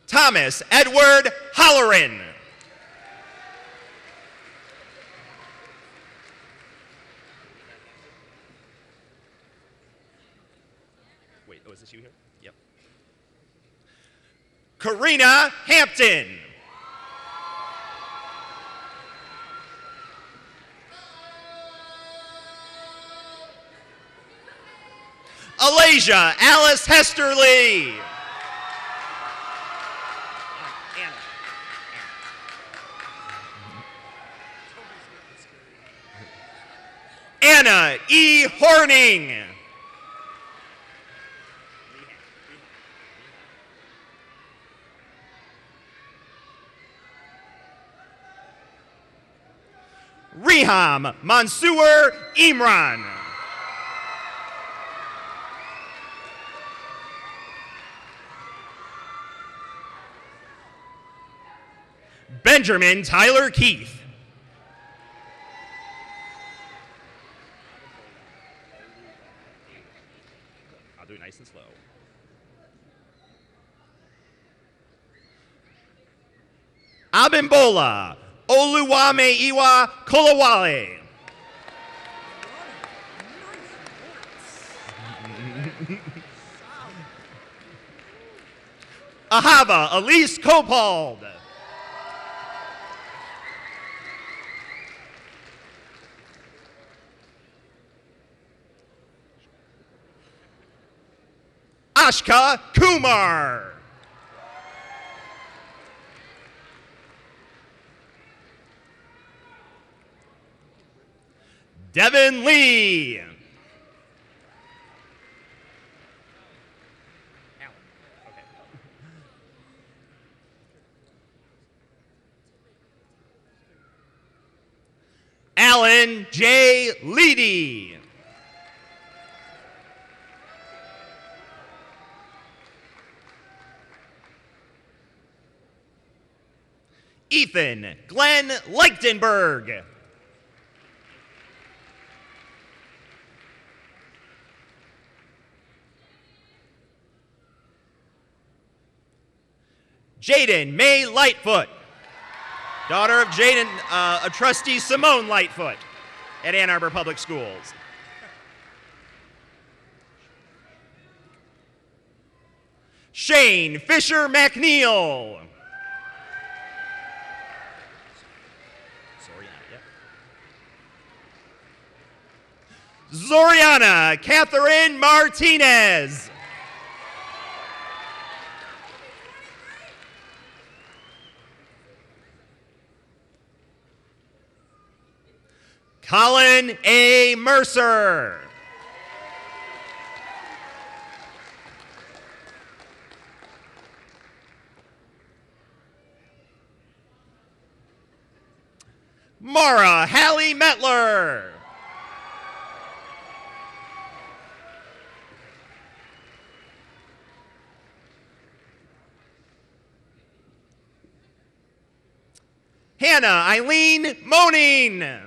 Thomas Edward Holleran. Wait, oh, is this you here? Yep. Karina Hampton. Alasia Alice Hesterly. Anna E. Horning. Riham Mansour Imran. Benjamin Tyler Keith. I'll do it nice and slow. Abimbola Oluwameiwa Kolawale. Ahava Elise Copald. Ashka Kumar. Devin Lee. Alan J. Leedy. Ethan Glenn Lichtenberg. Jaden May Lightfoot, daughter of Jaden, a trustee Simone Lightfoot at Ann Arbor Public Schools. Shane Fisher McNeil. Zoriana Catherine Martinez. Colin A. Mercer. Mara Hallie Metler. Hannah Eileen Moning.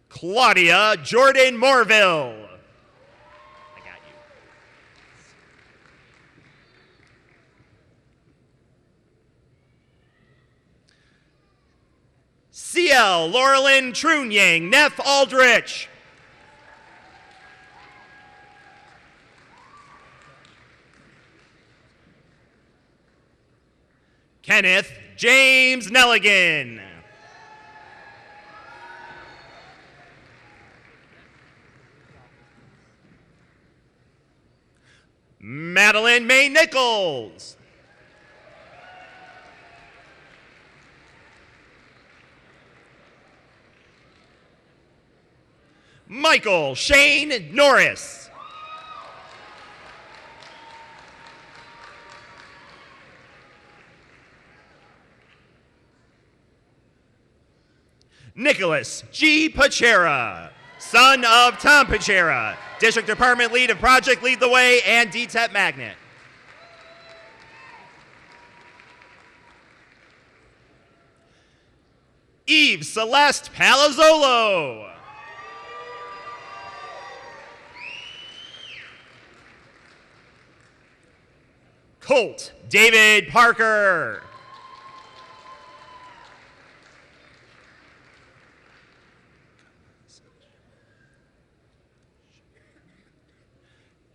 Claudia Jordan Morville. I got you. CL Laurelyn Trunyang, Neff Aldrich. Kenneth James Nelligan. Madeline May Nichols. Michael Shane Norris. Nicholas G. Pachera, son of Tom Pachera, District Department Lead of Project Lead the Way and DTEP Magnet. Eve Celeste Palazzolo. Colt David Parker.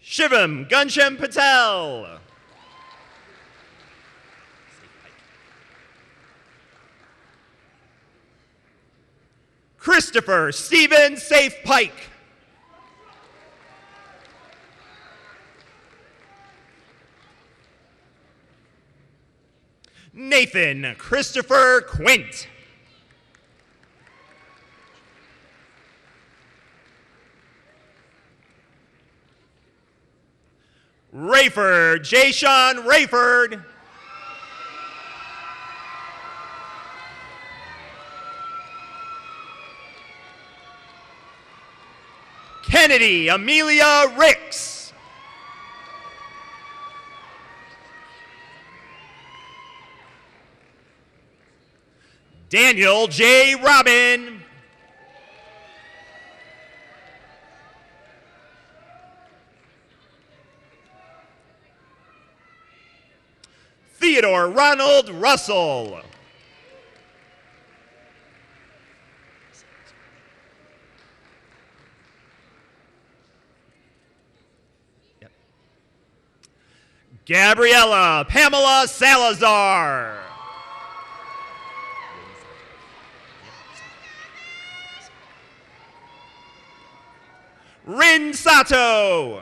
Shivam Ghanshyam Patel. Christopher Stephen Safe Pike. Nathan Christopher Quint. Rayford Jayshawn Rayford. Kennedy Amelia Ricks. Daniel J. Robin. Theodore Ronald Russell. Gabriella Pamela Salazar. Rin Sato.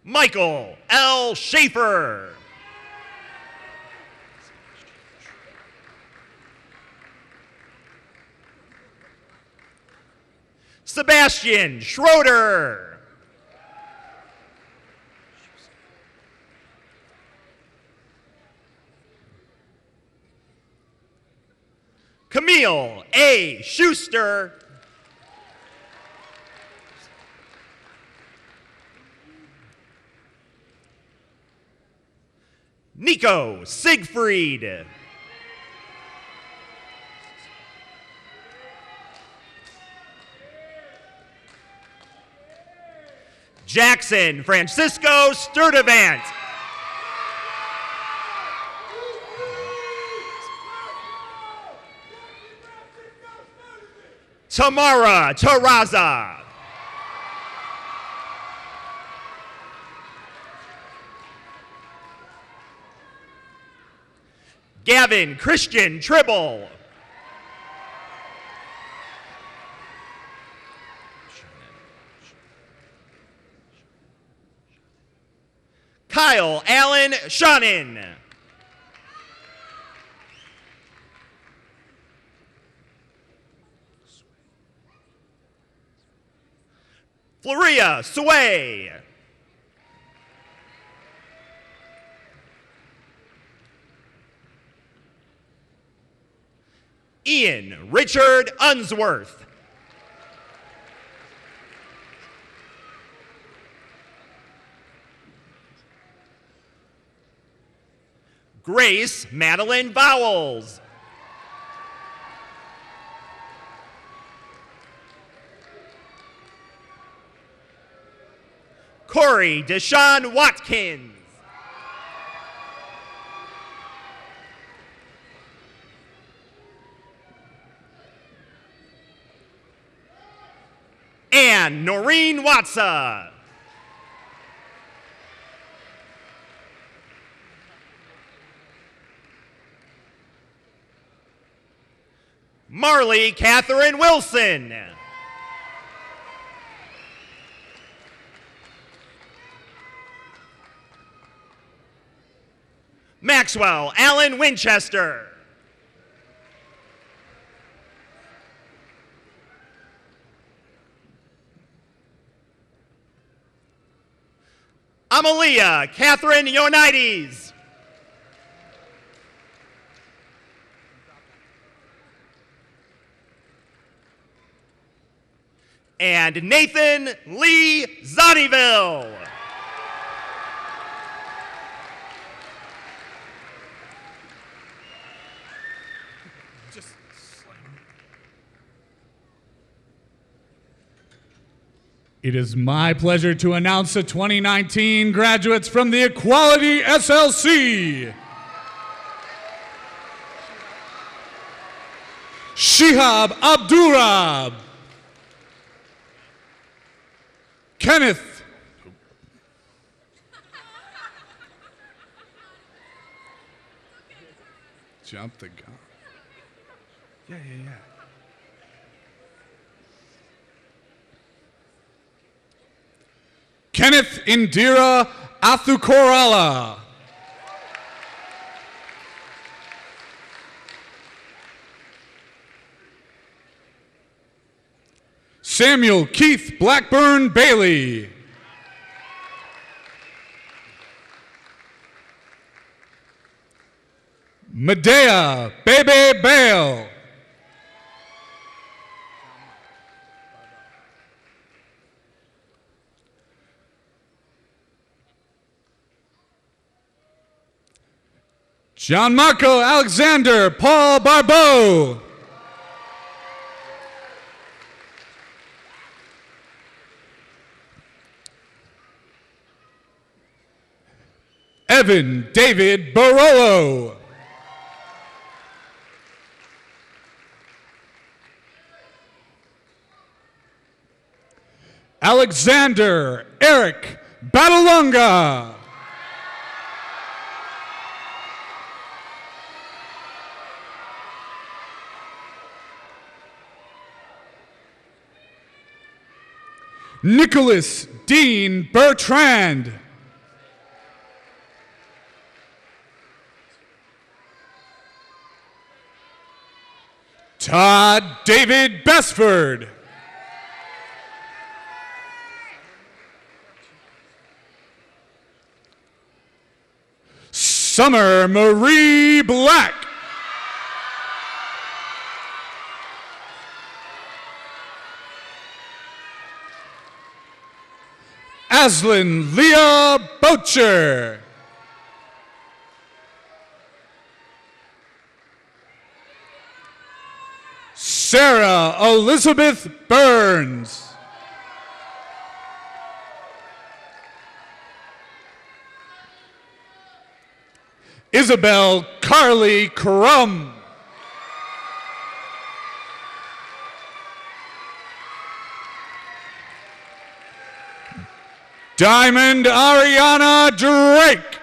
Michael L. Schaefer. Sebastian Schroeder. Camille A. Schuster. Nico Siegfried. Jackson Francisco Sturdivant. Tamara Taraza. Gavin Christian Tribble. Kyle Allen Shannon. Floria Sway. Ian Richard Unsworth. Grace Madeline Vowles. Corey Deshaun Watkins. And Noreen Watsa. Marley Catherine Wilson. Maxwell Allen Winchester. Amalia Catherine Ionides. And Nathan Lee Zonneville. It is my pleasure to announce the 2019 graduates from the Equality SLC. Shihab Abdurab. Kenneth. Jump the gun. Yeah. Kenneth Indira Athukorala. Samuel Keith Blackburn Bailey. Medea Bebe Bale. John Marco Alexander Paul Barbeau. Evan David Barolo. Alexander Eric Batalunga. Nicholas Dean Bertrand. Todd David Besford. Summer Marie Black. Aslyn Leah Bocher. Sarah Elizabeth Burns. Isabel Carly Crum. Diamond Ariana Drake.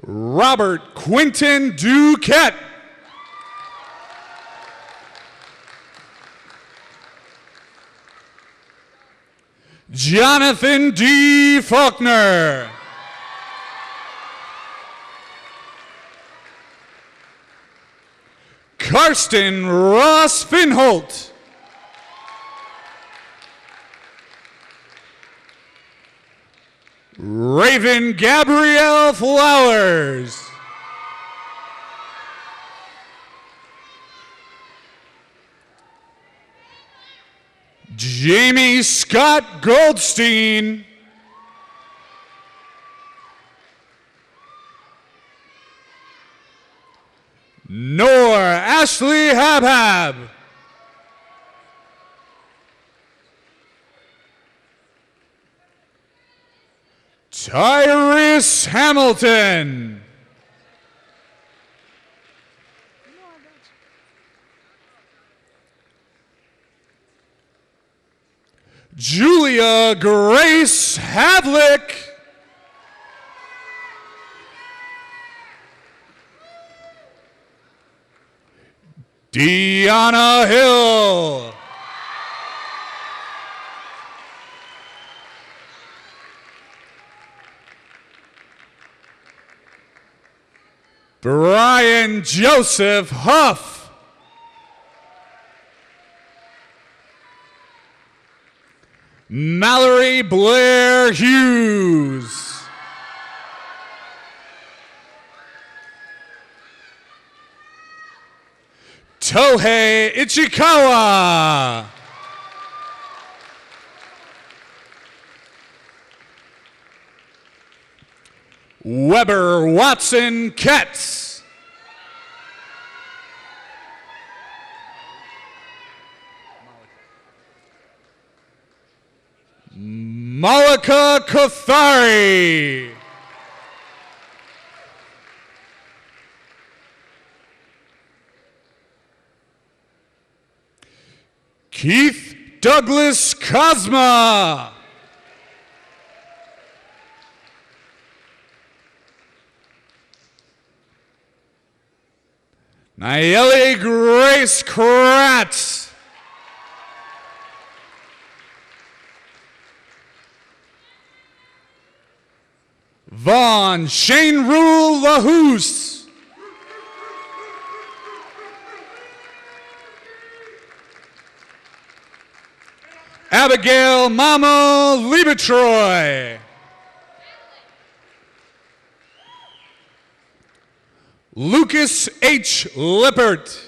Robert Quinton Duquette. Jonathan D. Faulkner. Karsten Ross Finholt. Raven Gabrielle Flowers. Jamie Scott Goldstein. Noor Ashley Habhab. Tyrus Hamilton. Julia Grace Havlick. Deanna Hill. Brian Joseph Huff. Mallory Blair Hughes. Tohei Ichikawa. Weber Watson Ketz. Malika Kothari. Keith Douglas Cosma. Nayeli Grace Kratz. Vaughn Shane Rule LaHoose. Abigail Mama Liebetroy. Lucas H. Lippert.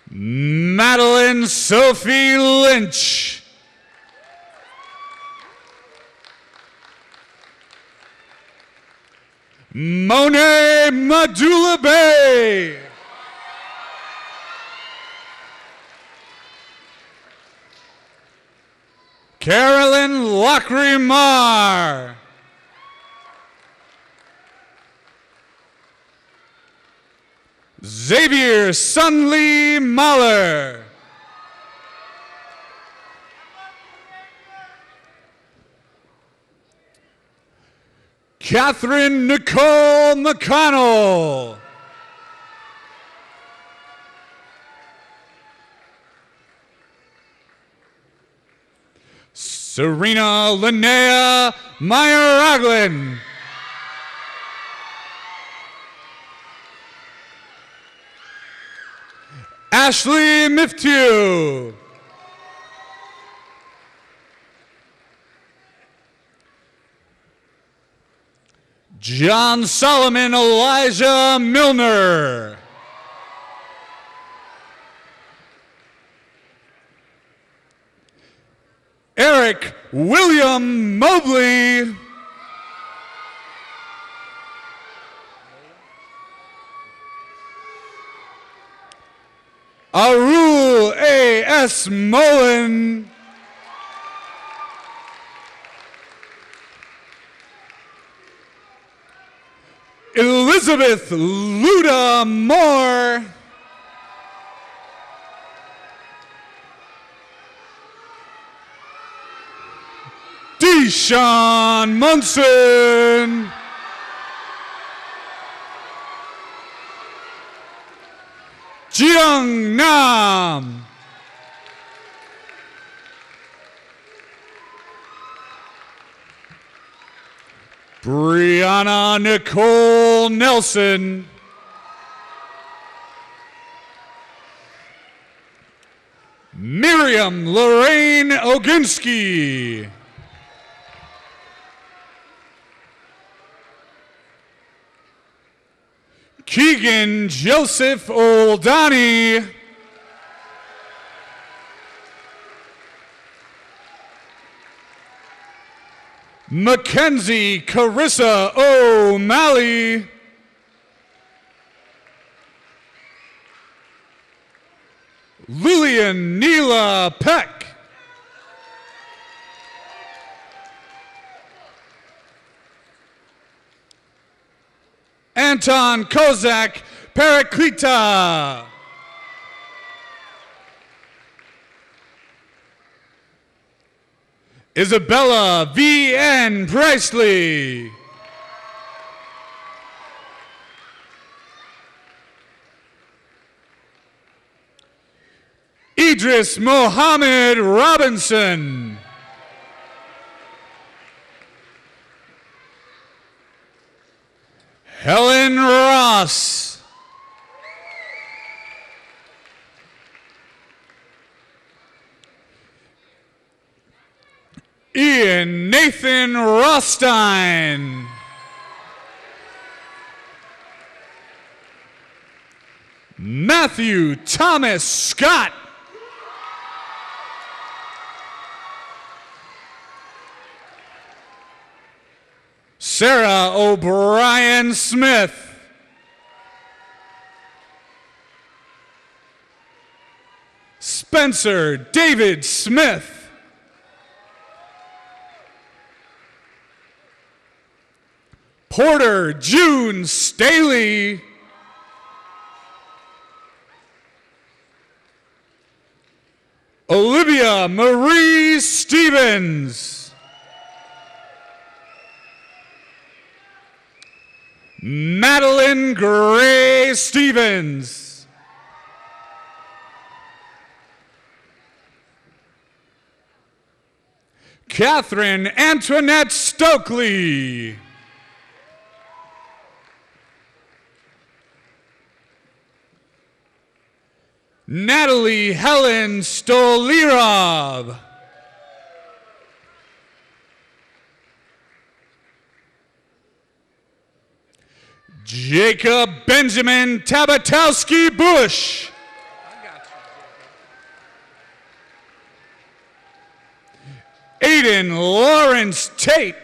Madeline Sophie Lynch. Monet Madula Bay. Carolyn Lockrimar. Xavier Sunlee Mahler. Catherine Nicole McConnell. Serena Linnea Meyer-Raglin. Ashley Miftu. John Solomon Elijah Milner. Eric William Mobley. Arul A.S. Mullen. Elizabeth Luda Moore. Deshaun Munson. Jiyoung Nam. Brianna Nicole Nelson. Miriam Lorraine Oginski. Keegan Joseph Oldani. Mackenzie Carissa O'Malley. Lillian Lillian Neela Peck. Anton Kozak Paraklita. Isabella V.N. Presley. Idris Mohammed Robinson. Helen Ross. Ian Nathan Rostein. Matthew Thomas Scott. Sarah O'Brien Smith. Spencer David Smith. Porter June Staley. Olivia Marie Stevens. Madeline Gray Stevens. Catherine Antoinette Stokely. Natalie Helen Stolirov. Jacob Benjamin Tabatowski Bush. Aiden Lawrence Tate.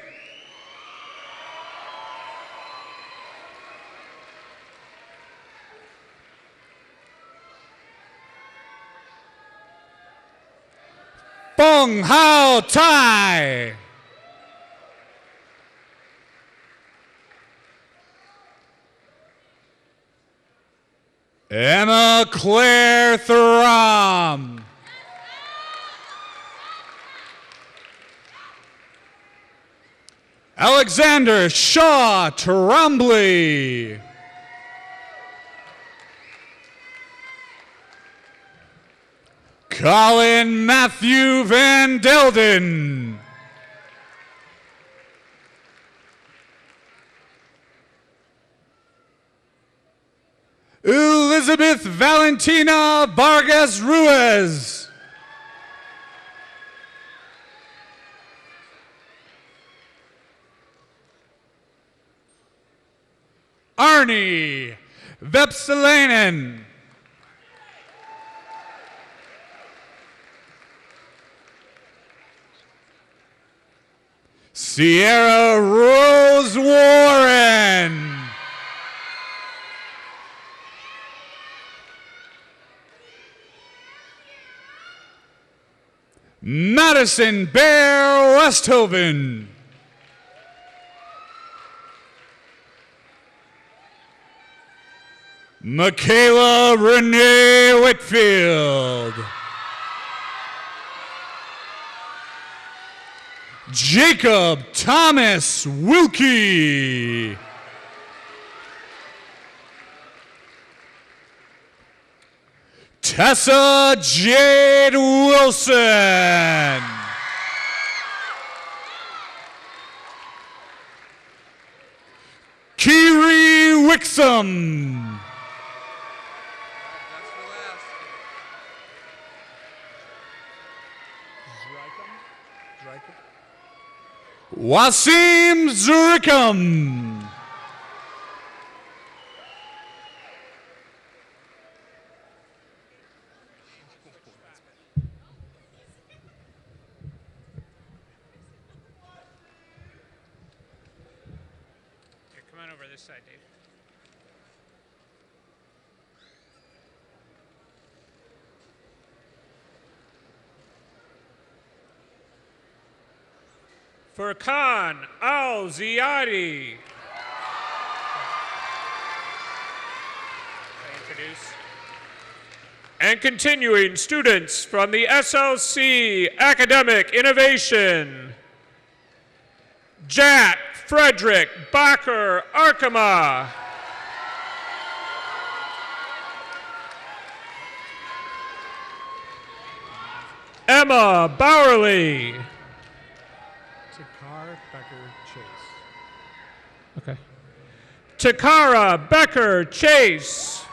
Fong Hao Tai. Emma Claire Thuram. Alexander Shaw Trombley. Colin Matthew Van Delden. Elizabeth Valentina Vargas Ruiz. Arnie Vepselainen. Sierra Rose Warren. Madison Bear Westhoven. Michaela Renee Whitfield. Jacob Thomas Wilkie. Tessa Jade Wilson. Kiri Wixom. Wasim Zurikam. Come on over this side, Dave. Furkan Al-Ziyadi. Introduce. And continuing students from the SLC Academic Innovation, Jack Frederick Bacher Arkema. Emma Bowerly. Takar Becker Chase. Okay. Takara Becker Chase.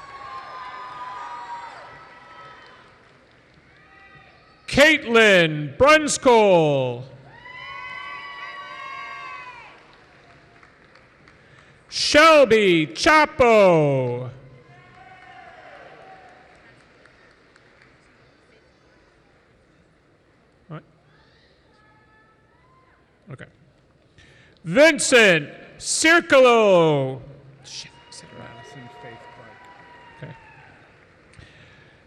Caitlin Brunskoll. Shelby Chapo. What? Okay. Vincent Circolo. Shit, I said it right. Madison Faith Clark. Okay.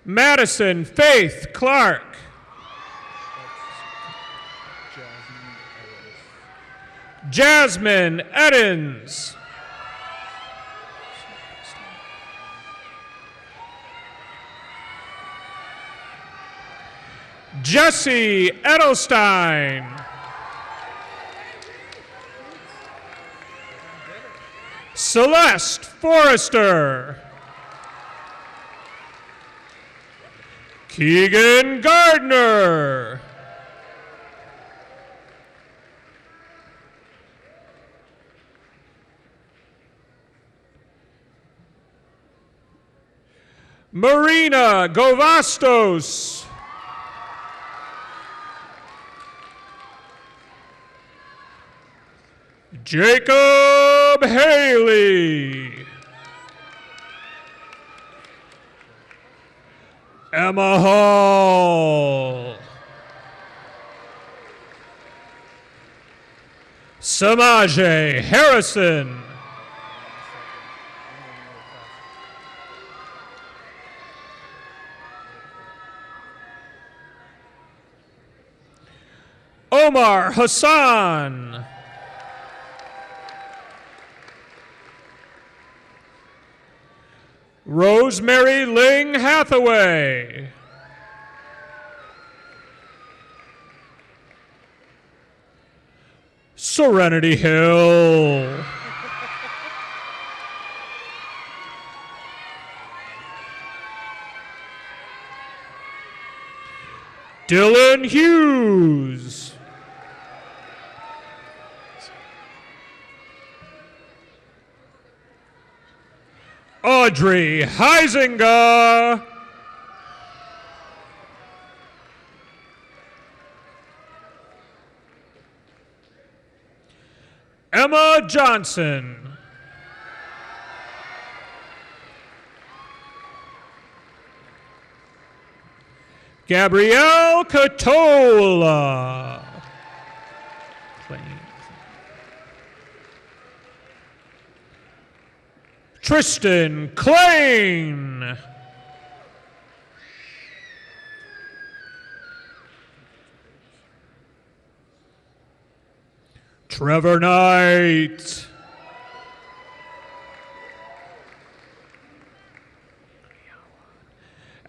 Madison Faith Clark. Jasmine Edens. Jesse Edelstein. Celeste Forrester. Keegan Gardner. Marina Govastos. Jacob Haley. Emma Hall. Samaje Harrison. Omar Hassan. Rosemary Ling Hathaway. Serenity Hill. Dylan Hughes. Audrey Heisinger. Emma Johnson. Gabrielle Catola. Tristan Klain. Trevor Knight.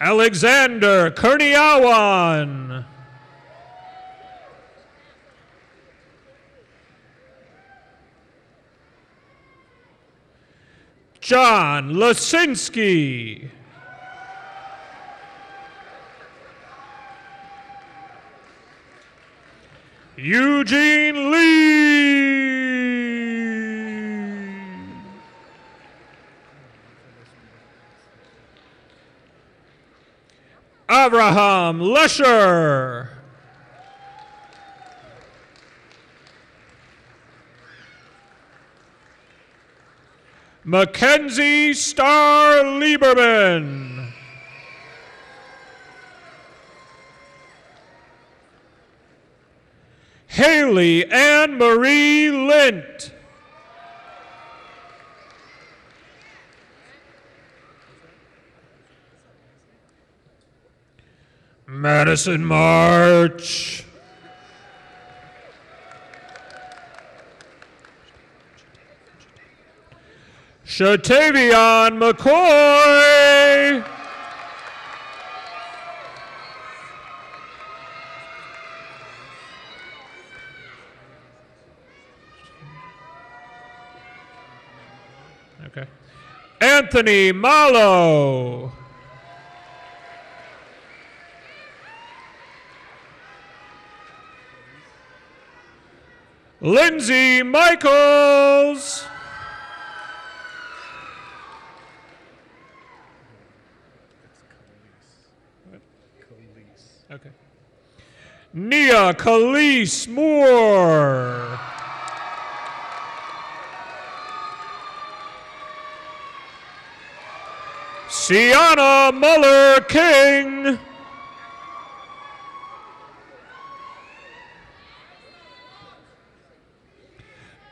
Alexander Kurniawan. John Lasinski. Eugene Lee. Abraham Lesher. Mackenzie Starr Lieberman. Haley Ann Marie Lint. Madison March. Shatavion McCoy. Okay. Anthony Malo. Lindsay Michaels. Okay. Nia Khalees Moore. Sienna Muller King.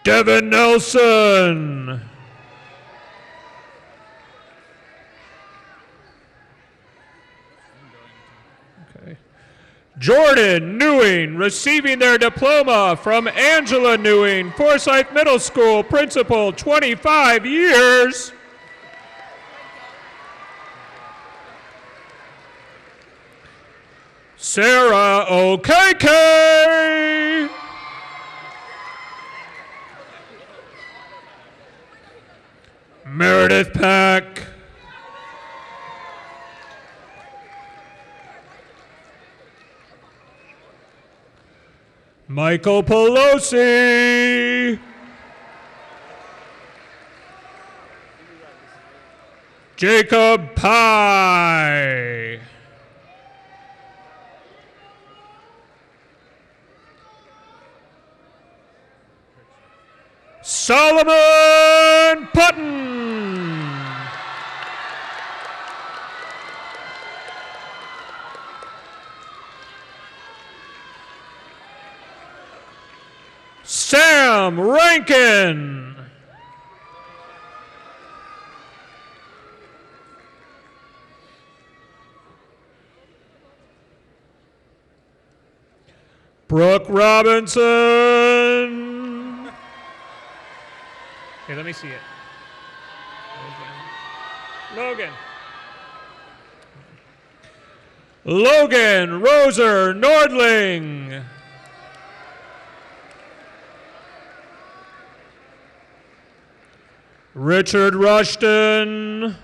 Devin Nelson. Okay. Jordan Newing receiving their diploma from Angela Newing, Forsyth Middle School principal, 25 years. Sarah Okeke. Meredith Pack. Michael Pelosi. Jacob Pye. Solomon Putton. Sam Rankin. Brooke Robinson. Okay, let me see it. Logan. Logan Roser Nordling. Richard Rushton.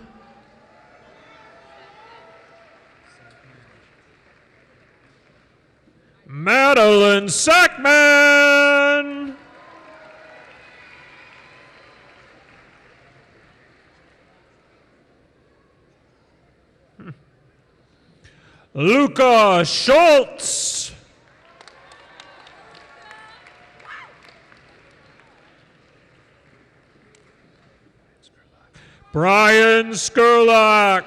Madeline Sackman. Luca Schultz. Brian Skurlock.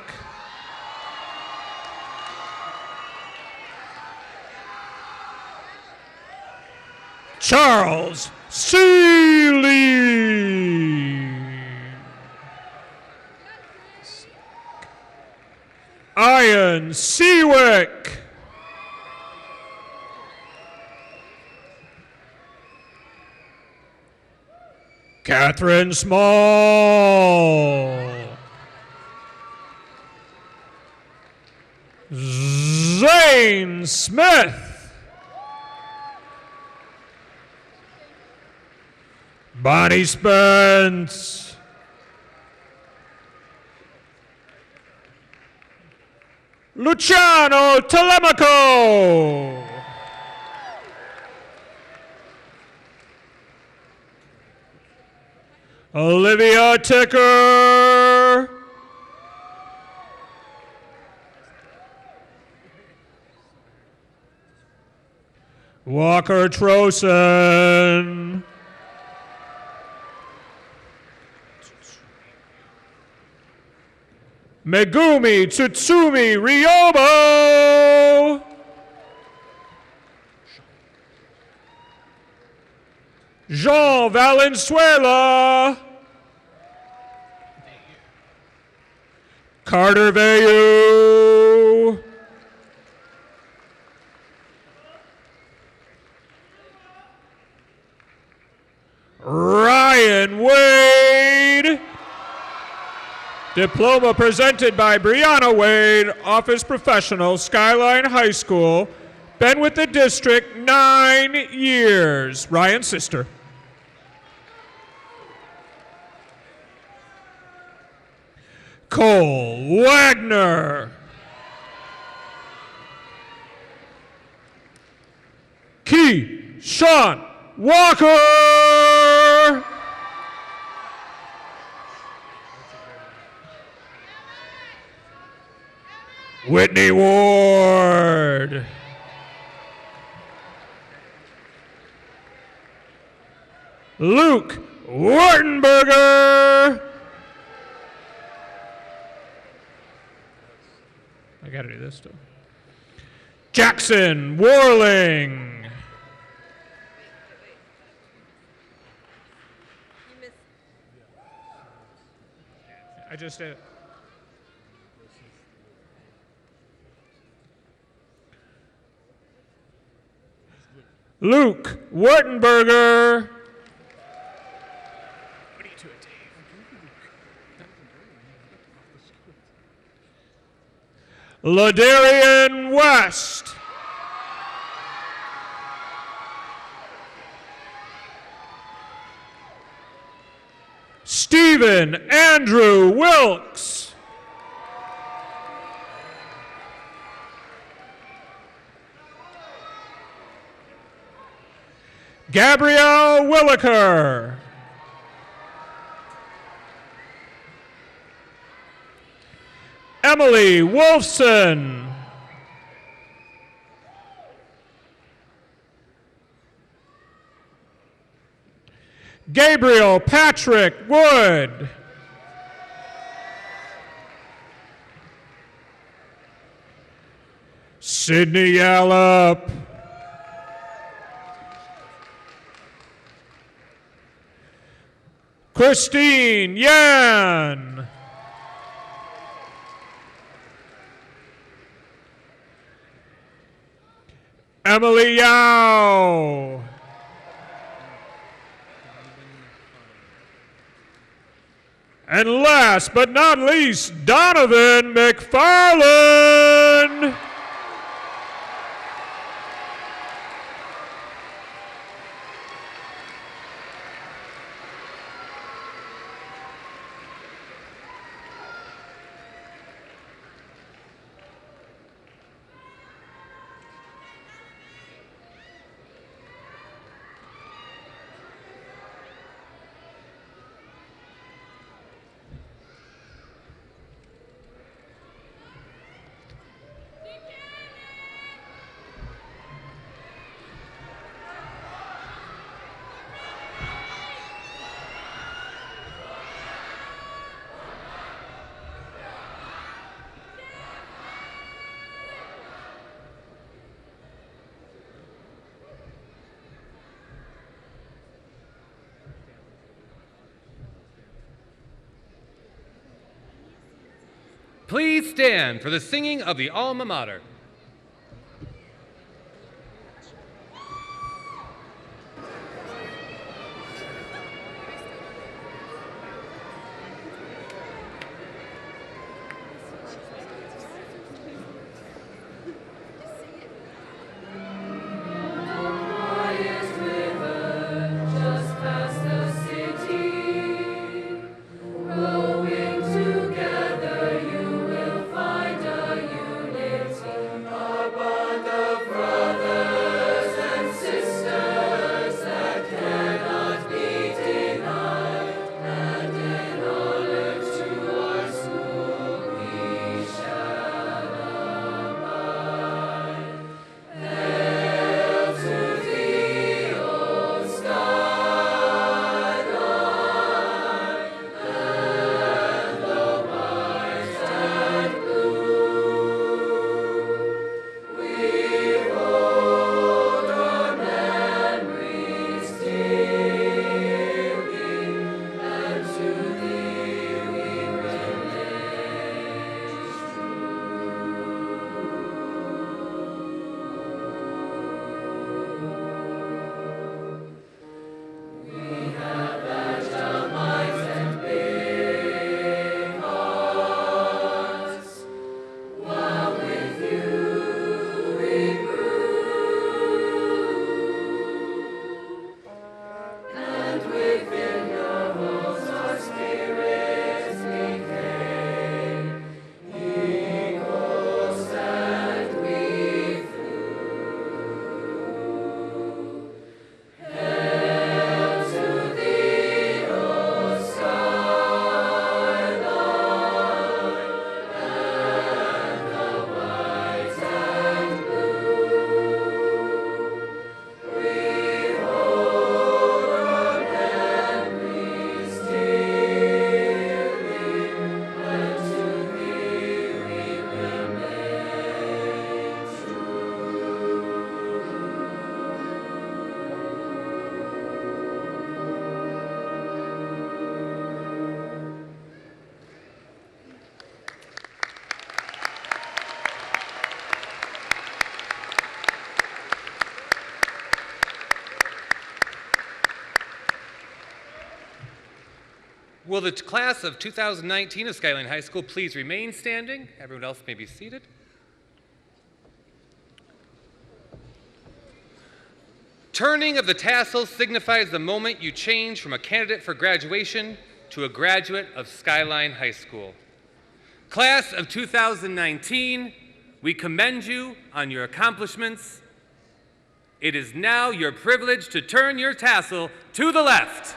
Charles Seeley. Ian Seawick. Catherine Small. Zane Smith. Bonnie Spence. Luciano Telemaco. Olivia Ticker. Walker Trosen. Megumi Tsutsumi Ryobo. Jean Valenzuela. Carter Vayu. Ryan Wade. Diploma presented by Brianna Wade, Office Professional, Skyline High School. Been with the district 9 years. Ryan's sister. Cole Wagner. Sean Walker. Whitney Ward. Luke Wartenberger. I gotta do this too. Jackson Warling. I just did it. Luke Wartenberger. What are you doing, Dave? Ladarian West. Stephen Andrew Wilkes. Gabrielle Williker. Emily Wolfson. Gabriel Patrick Wood. Sydney Yallop. Christine Yan. Emily Yao. And last but not least, Donovan McFarland. Please stand for the singing of the Alma Mater. Rowing together, you will find a unity. Will the class of 2019 of Skyline High School please remain standing? Everyone else may be seated. Turning of the tassel signifies the moment you change from a candidate for graduation to a graduate of Skyline High School. Class of 2019, we commend you on your accomplishments. It is now your privilege to turn your tassel to the left.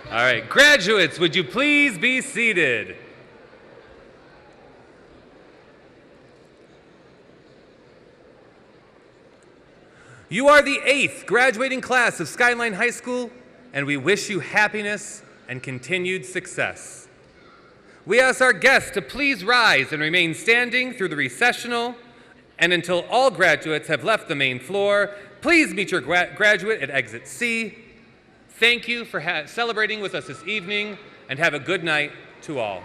All right, graduates, would you please be seated? You are the 8th graduating class of Skyline High School, and we wish you happiness and continued success. We ask our guests to please rise and remain standing through the recessional, and until all graduates have left the main floor, please meet your graduate at exit C. Thank you for celebrating with us this evening, and have a good night to all.